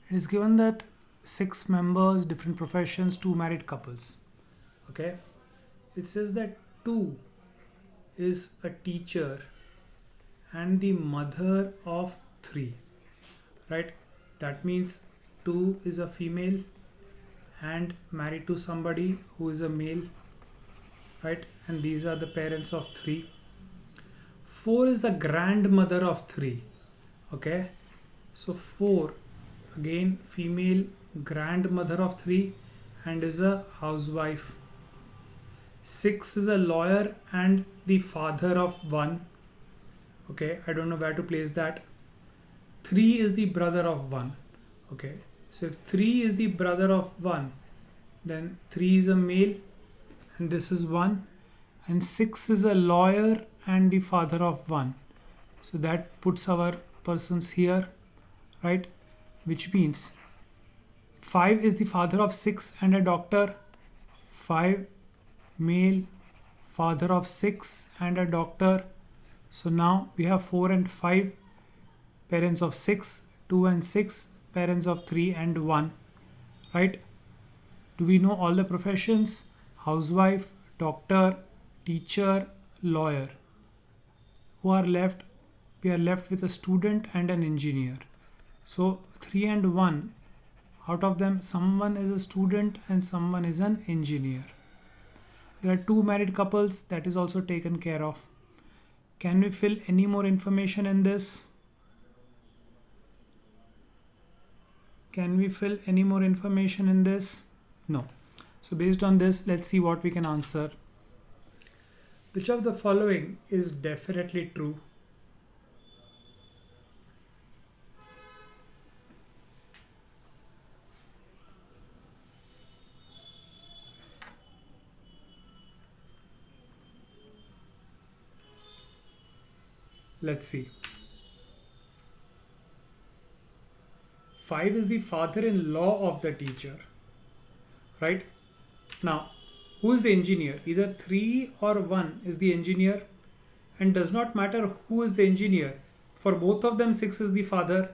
It is given that 6 members, different professions, 2 married couples. Okay. It says that 2 is a teacher and the mother of 3. Right? That means 2 is a female and married to somebody who is a male. Right? And these are the parents of 3. 4 is the grandmother of 3. Okay. So 4 again female, grandmother of 3 and is a housewife. 6 is a lawyer and the father of 1. Okay, I don't know where to place that. 3 is the brother of 1. Okay, so if 3 is the brother of 1, then 3 is a male and this is 1, and 6 is a lawyer and the father of 1. So that puts our persons here, right? Which means 5 is the father of 6 and a doctor. 5 male, father of 6 and a doctor. So now we have 4 and 5, parents of 6, 2 and 6, parents of 3 and 1. Right? Do we know all the professions? Housewife, doctor, teacher, lawyer. Who are left? We are left with a student and an engineer. So 3 and 1, out of them someone is a student and someone is an engineer. There are 2 married couples, that is also taken care of. Can we fill any more information in this? Can we fill any more information in this? No. So based on this, let's see what we can answer. Which of the following is definitely true? Let's see. 5 is the father-in-law of the teacher. Right? Now, who is the engineer? Either 3 or 1 is the engineer, and does not matter who is the engineer. For both of them, 6 is the father.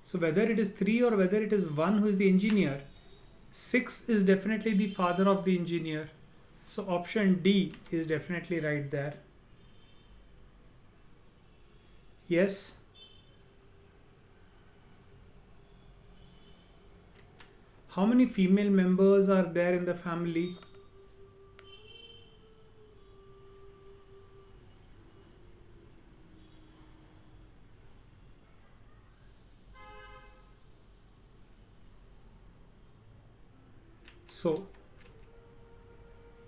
So whether it is 3 or whether it is 1 who is the engineer, 6 is definitely the father of the engineer. So option D is definitely right there. Yes. How many female members are there in the family? So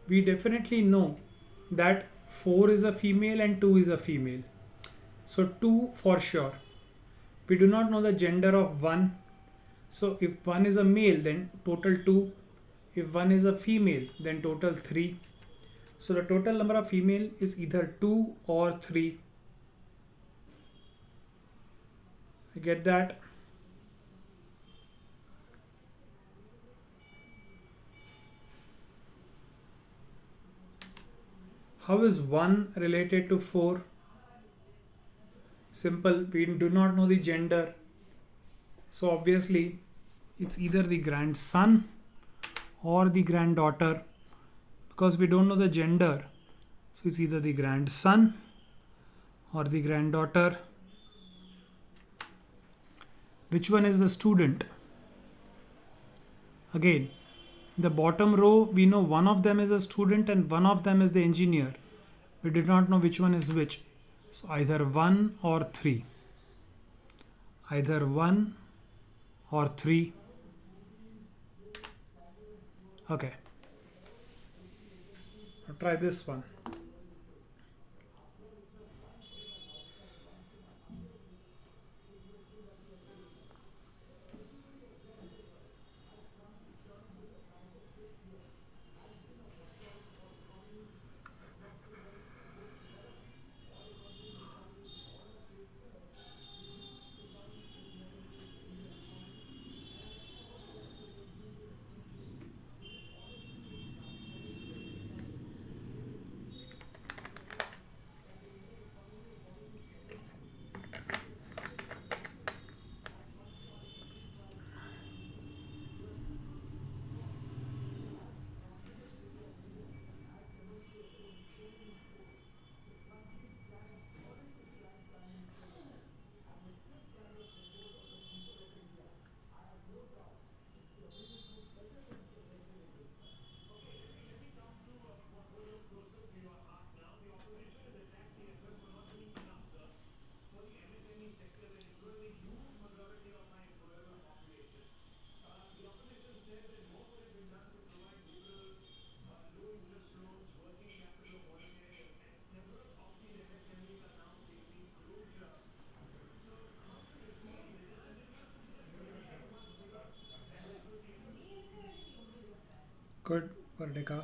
we definitely know that 4 is a female and 2 is a female. So 2 for sure. We do not know the gender of 1. So if 1 is a male, then total 2. If 1 is a female, then total 3. So the total number of female is either 2 or 3. I get that? How is 1 related to 4? Simple, we do not know the gender. So obviously it's either the grandson or the granddaughter, because we don't know the gender. So it's either the grandson or the granddaughter. Which one is the student? Again, in the bottom row, we know one of them is a student and one of them is the engineer. We did not know which one is which. So either 1 or 3. Either 1 or 3. Okay. Now try this one. Good, Vardika.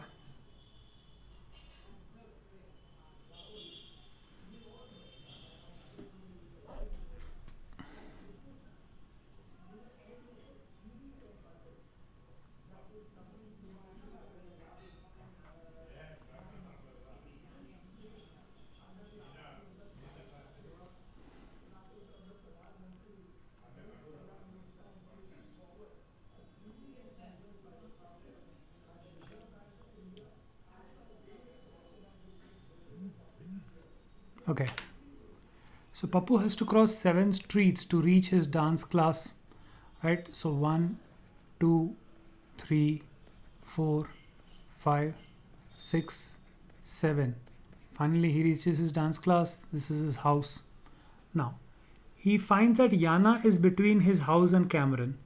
Okay. So Pappu has to cross 7 streets to reach his dance class, right? So 1, 2, 3, 4, 5, 6, 7. Finally, he reaches his dance class. This is his house. Now, he finds that Yana is between his house and Cameron.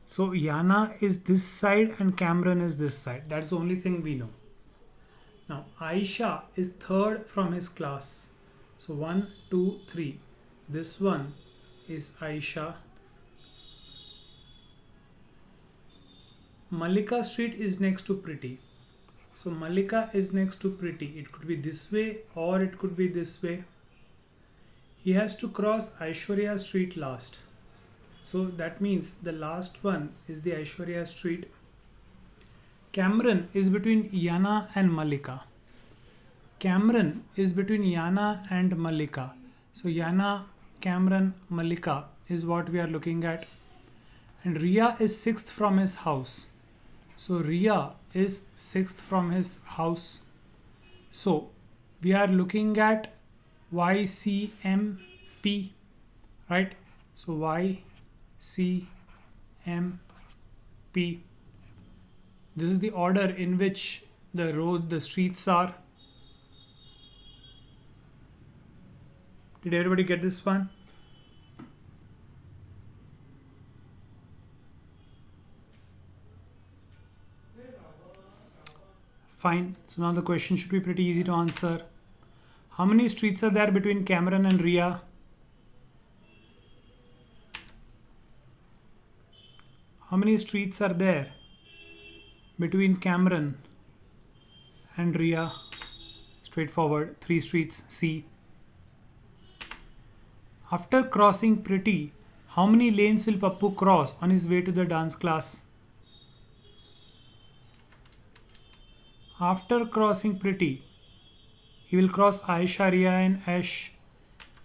So Yana is this side and Cameron is this side. That's the only thing we know. Now, Aisha is third from his class. So 1, 2, 3. This one is Aisha. Malika Street is next to Pretty. So Malika is next to Pretty. It could be this way or it could be this way. He has to cross Aishwarya Street last. So that means the last one is the Aishwarya Street. Cameron is between Yana and Malika. Cameron is between Yana and Malika. So Yana, Cameron, Malika is what we are looking at. And Ria is 6th from his house. So Ria is 6th from his house. So we are looking at YCMP, right? So YCMP. This is the order in which the streets are. Did everybody get this one? Fine. So now the question should be pretty easy to answer. How many streets are there between Cameron and Ria? How many streets are there between Cameron and Ria? Straightforward. 3 streets. C. After crossing Pretty, how many lanes will Pappu cross on his way to the dance class? After crossing Pretty, he will cross Aisha, Ria and Ash.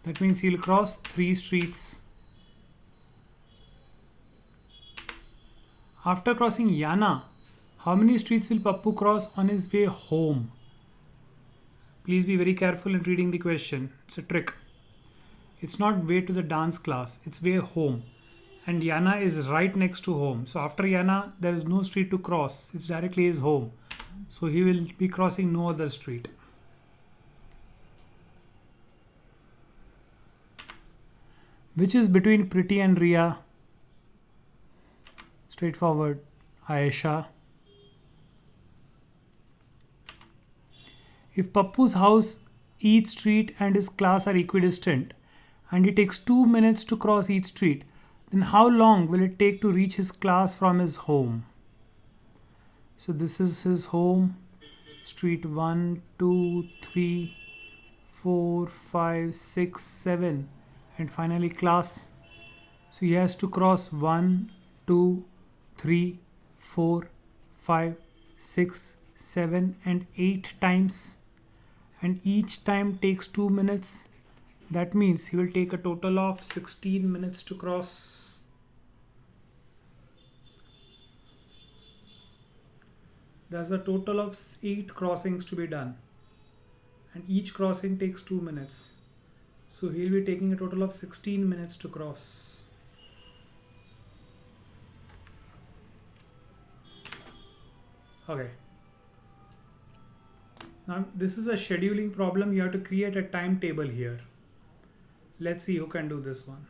That means he will cross 3 streets. After crossing Yana, how many streets will Pappu cross on his way home? Please be very careful in reading the question. It's a trick. It's not way to the dance class, it's way home. And Yana is right next to home. So after Yana, there is no street to cross. It's directly his home. So he will be crossing no other street. Which is between Pretty and Ria? Straightforward. Ayesha. If Pappu's house, each street and his class are equidistant and it takes 2 minutes to cross each street, then how long will it take to reach his class from his home? So this is his home. Street 1, 2, 3, 4, 5, 6, 7 and finally class. So he has to cross 1, 2, 3, 4, 5, 6, 7 and 8 times. And each time takes 2 minutes. That means he will take a total of 16 minutes to cross. There's a total of 8 crossings to be done. And each crossing takes 2 minutes. So he'll be taking a total of 16 minutes to cross. Okay. Now this is a scheduling problem. You have to create a timetable here. Let's see who can do this one.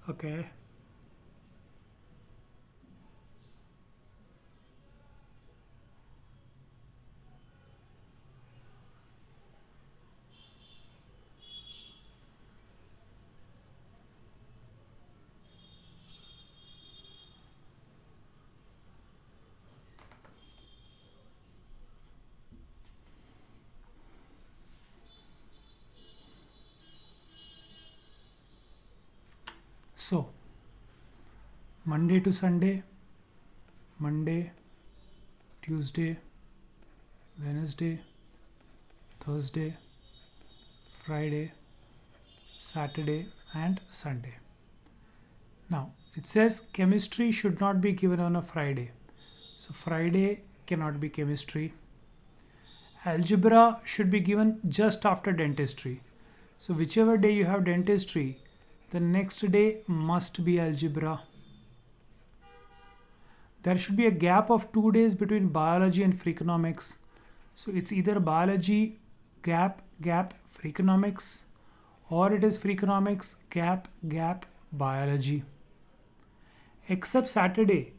Okay. So, Monday to Sunday, Monday, Tuesday, Wednesday, Thursday, Friday, Saturday, and Sunday. Now, it says chemistry should not be given on a Friday. So, Friday cannot be chemistry. algebra should be given just after dentistry. So whichever day you have dentistry, the next day must be algebra. There should be a gap of 2 days between biology and Freakonomics. So it's either biology gap Freakonomics, or it is Freakonomics gap biology. Except Saturday,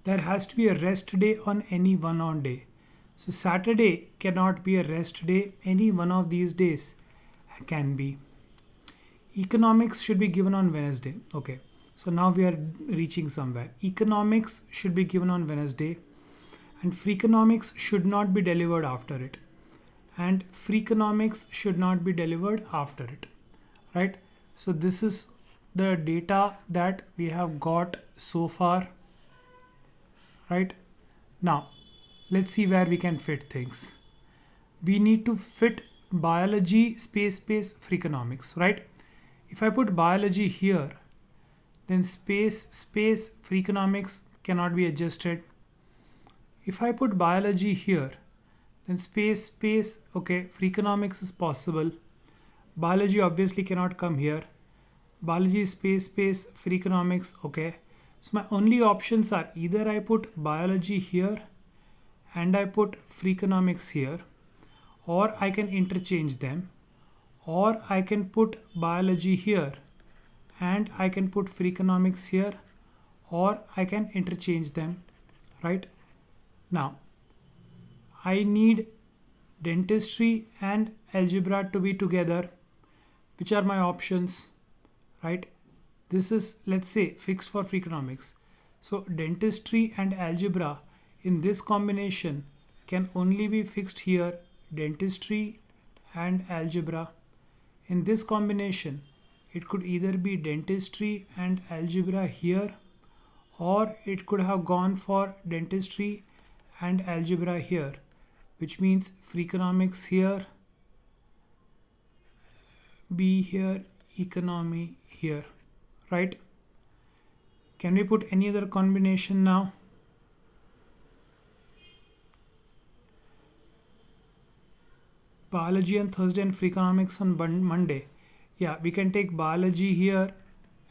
there has to be a rest day on any one on day. So Saturday cannot be a rest day. Any one of these days can be. Economics should be given on Wednesday. Okay, so now we are reaching somewhere. Economics should be given on Wednesday, and Freakonomics should not be delivered after it. And Freakonomics should not be delivered after it. Right? So this is the data that we have got so far. Right? Now, let's see where we can fit things. We need to fit biology space Freakonomics, right? If I put biology here, then space Freakonomics cannot be adjusted. If I put biology here, then space, okay, Freakonomics is possible. Biology obviously cannot come here. Biology space Freakonomics, okay. So my only options are either I put biology here and I put Freakonomics here, or I can interchange them, or I can put biology here and I can put Freakonomics here, or I can interchange them, right? Now, I need dentistry and algebra to be together. Which are my options, right? This is, let's say, fixed for Freakonomics. So dentistry and algebra in this combination can only be fixed here, dentistry and algebra. In this combination, it could either be dentistry and algebra here, or it could have gone for dentistry and algebra here, which means Freakonomics here, B here, economy here, right? Can we put any other combination now? Biology on Thursday and Freakonomics on Monday. Yeah, we can take biology here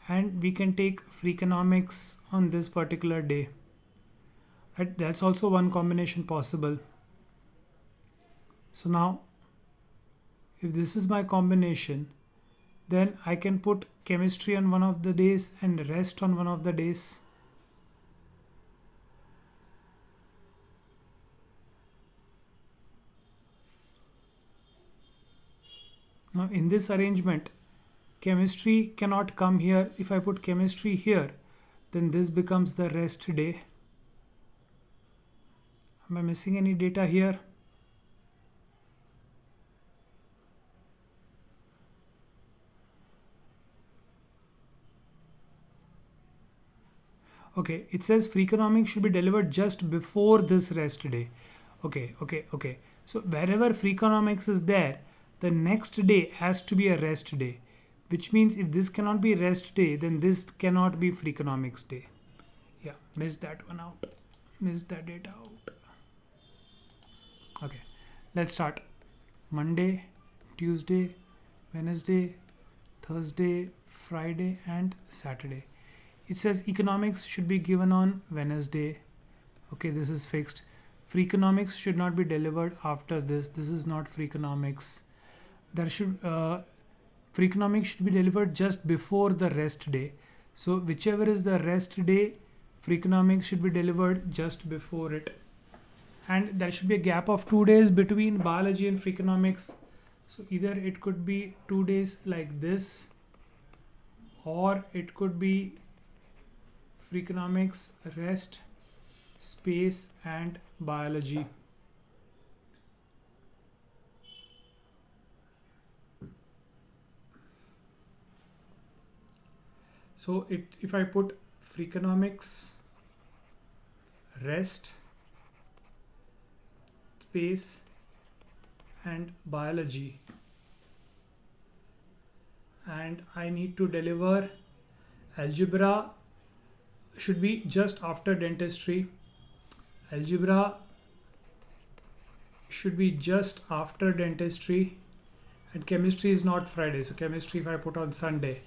and we can take Freakonomics on this particular day. Right? That's also one combination possible. So now, if this is my combination, then I can put chemistry on one of the days and rest on one of the days. Now in this arrangement, chemistry cannot come here. If I put chemistry here, then this becomes the rest day. Am I missing any data here? Okay, it says Freakonomics should be delivered just before this rest day. Okay. So wherever Freakonomics is there, the next day has to be a rest day, which means if this cannot be rest day, then this cannot be Freakonomics day. Yeah, missed that one out. Missed that data out. Okay, let's start. Monday, Tuesday, Wednesday, Thursday, Friday, and Saturday. It says economics should be given on Wednesday. Okay, this is fixed. Freakonomics should not be delivered after this. This is not Freakonomics. There should Freakonomics should be delivered just before the rest day. So whichever is the rest day, Freakonomics should be delivered just before it. And there should be a gap of 2 days between biology and Freakonomics. So either it could be 2 days like this, or it could be Freakonomics, rest, space, and biology. So if I put Freakonomics, rest, space, and biology, and I need to deliver algebra should be just after dentistry. Algebra should be just after dentistry, and chemistry is not Friday. So chemistry, if I put on Sunday,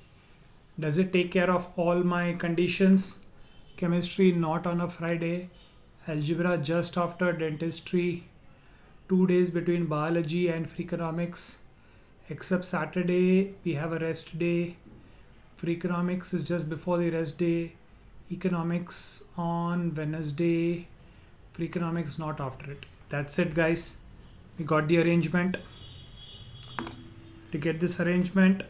does it take care of all my conditions? Chemistry not on a Friday, algebra just after dentistry, 2 days between biology and Freakonomics, except Saturday we have a rest day. Freakonomics is just before the rest day, economics on Wednesday, Freakonomics not after it. That's it, guys. We got the arrangement. To get this arrangement,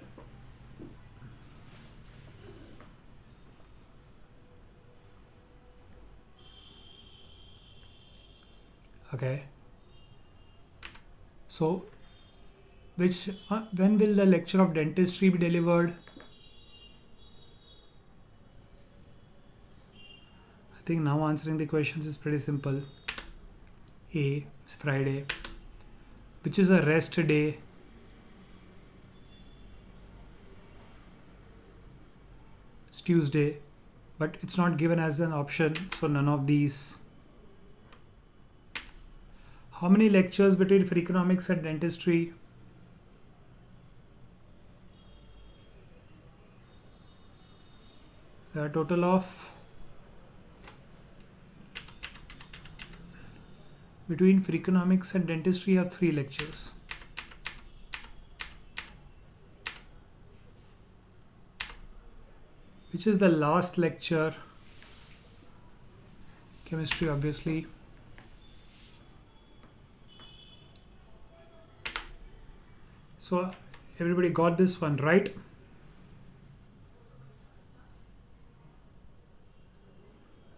okay, so when will the lecture of dentistry be delivered? I think now answering the questions is pretty simple. A is Friday, which is a rest day. It's Tuesday, but it's not given as an option, so none of these. How many lectures between Freakonomics and dentistry? There are a total of, between Freakonomics and dentistry, you have 3 lectures. Which is the last lecture? Chemistry, obviously. So everybody got this one, right?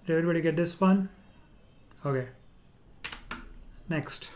Did everybody get this one? Okay. Next.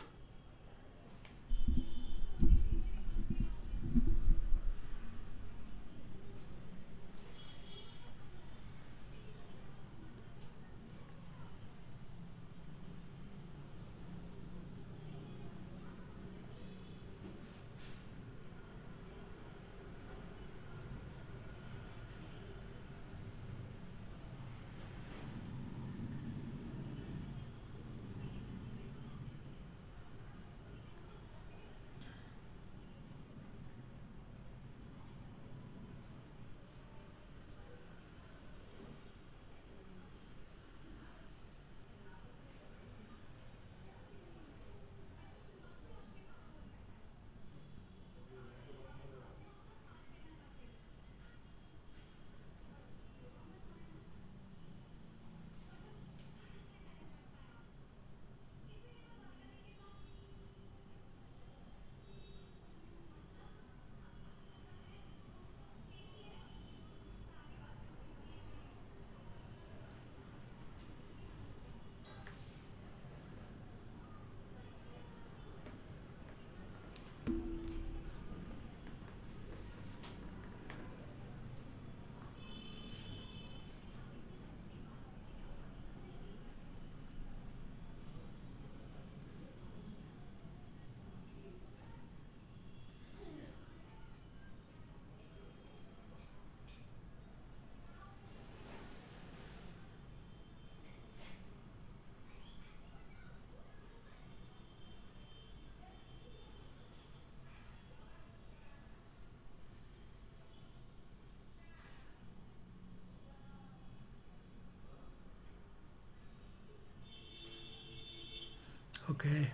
Okay.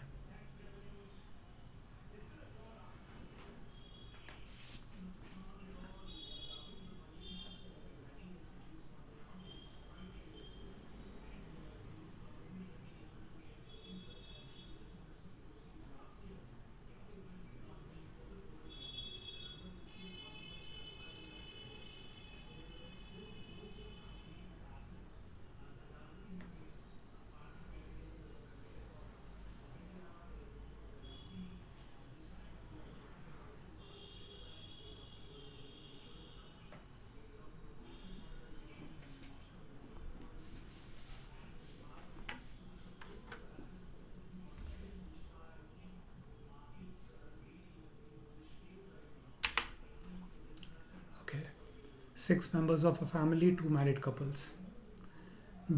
Okay. 6 members of a family, 2 married couples.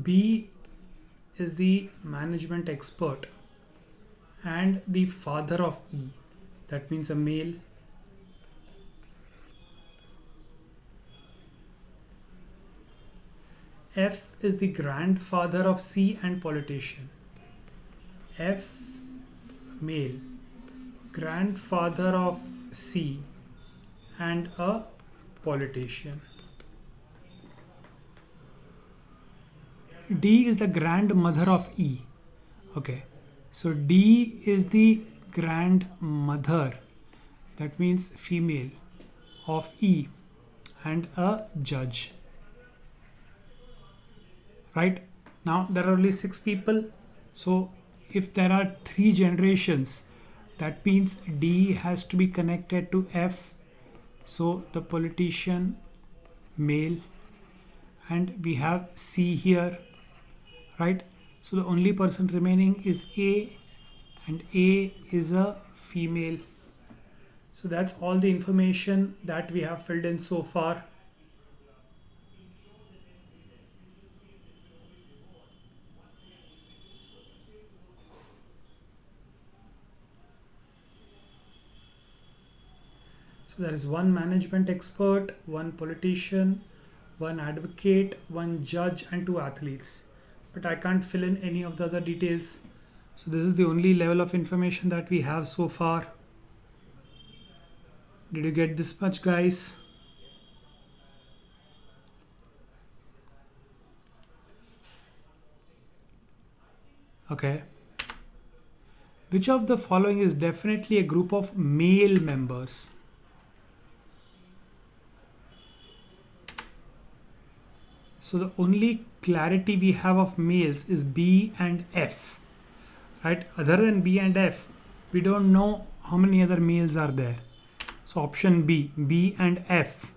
B is the management expert and the father of E. That means a male. F is the grandfather of C and politician. F, male, grandfather of C and a politician. D is the grandmother of E. Okay, so D is the grandmother, that means female, of E and a judge. Right, now there are only 6 people, so if there are 3 generations, that means D has to be connected to F, so the politician male, and we have C here, right? So the only person remaining is A, and A is a female. So that's all the information that we have filled in so far. So there is one management expert, one politician, one advocate, one judge, and 2 athletes. But I can't fill in any of the other details. So this is the only level of information that we have so far. Did you get this much, guys? Okay. Which of the following is definitely a group of male members? So the only clarity we have of males is B and F, right? Other than B and F, we don't know how many other males are there. So option B, B and F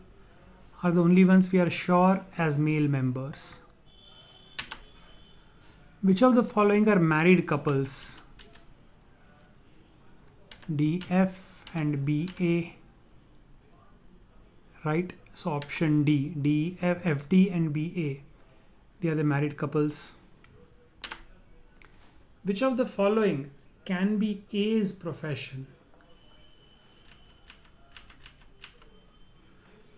are the only ones we are sure as male members. Which of the following are married couples? DF and BA, right? So option D, FD and BA, they are the married couples. Which of the following can be A's profession?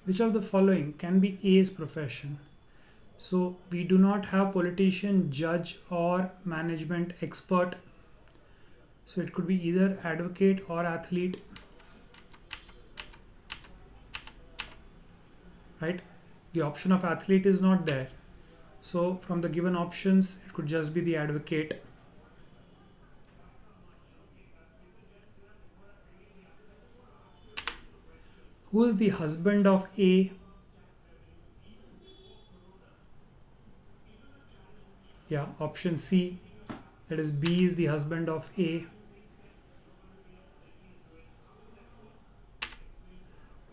Which of the following can be A's profession? So we do not have politician, judge, or management expert. So it could be either advocate or athlete. Right? The option of athlete is not there. So from the given options, it could just be the advocate. Who is the husband of A? Yeah, option C. That is B is the husband of A.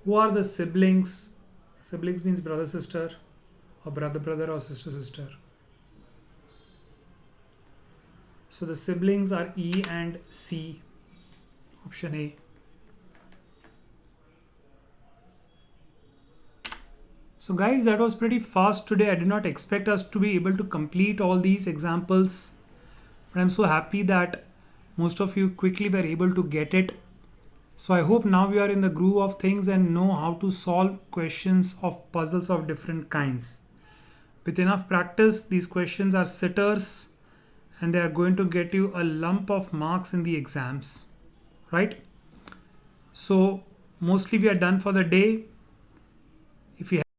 Who are the siblings? Siblings means brother sister, or brother or sister sister. So the siblings are E and C. Option A. So guys, that was pretty fast today. I did not expect us to be able to complete all these examples, but I'm so happy that most of you quickly were able to get it. So I hope now you are in the groove of things and know how to solve questions of puzzles of different kinds. With enough practice, these questions are sitters and they are going to get you a lump of marks in the exams, right? So mostly we are done for the day.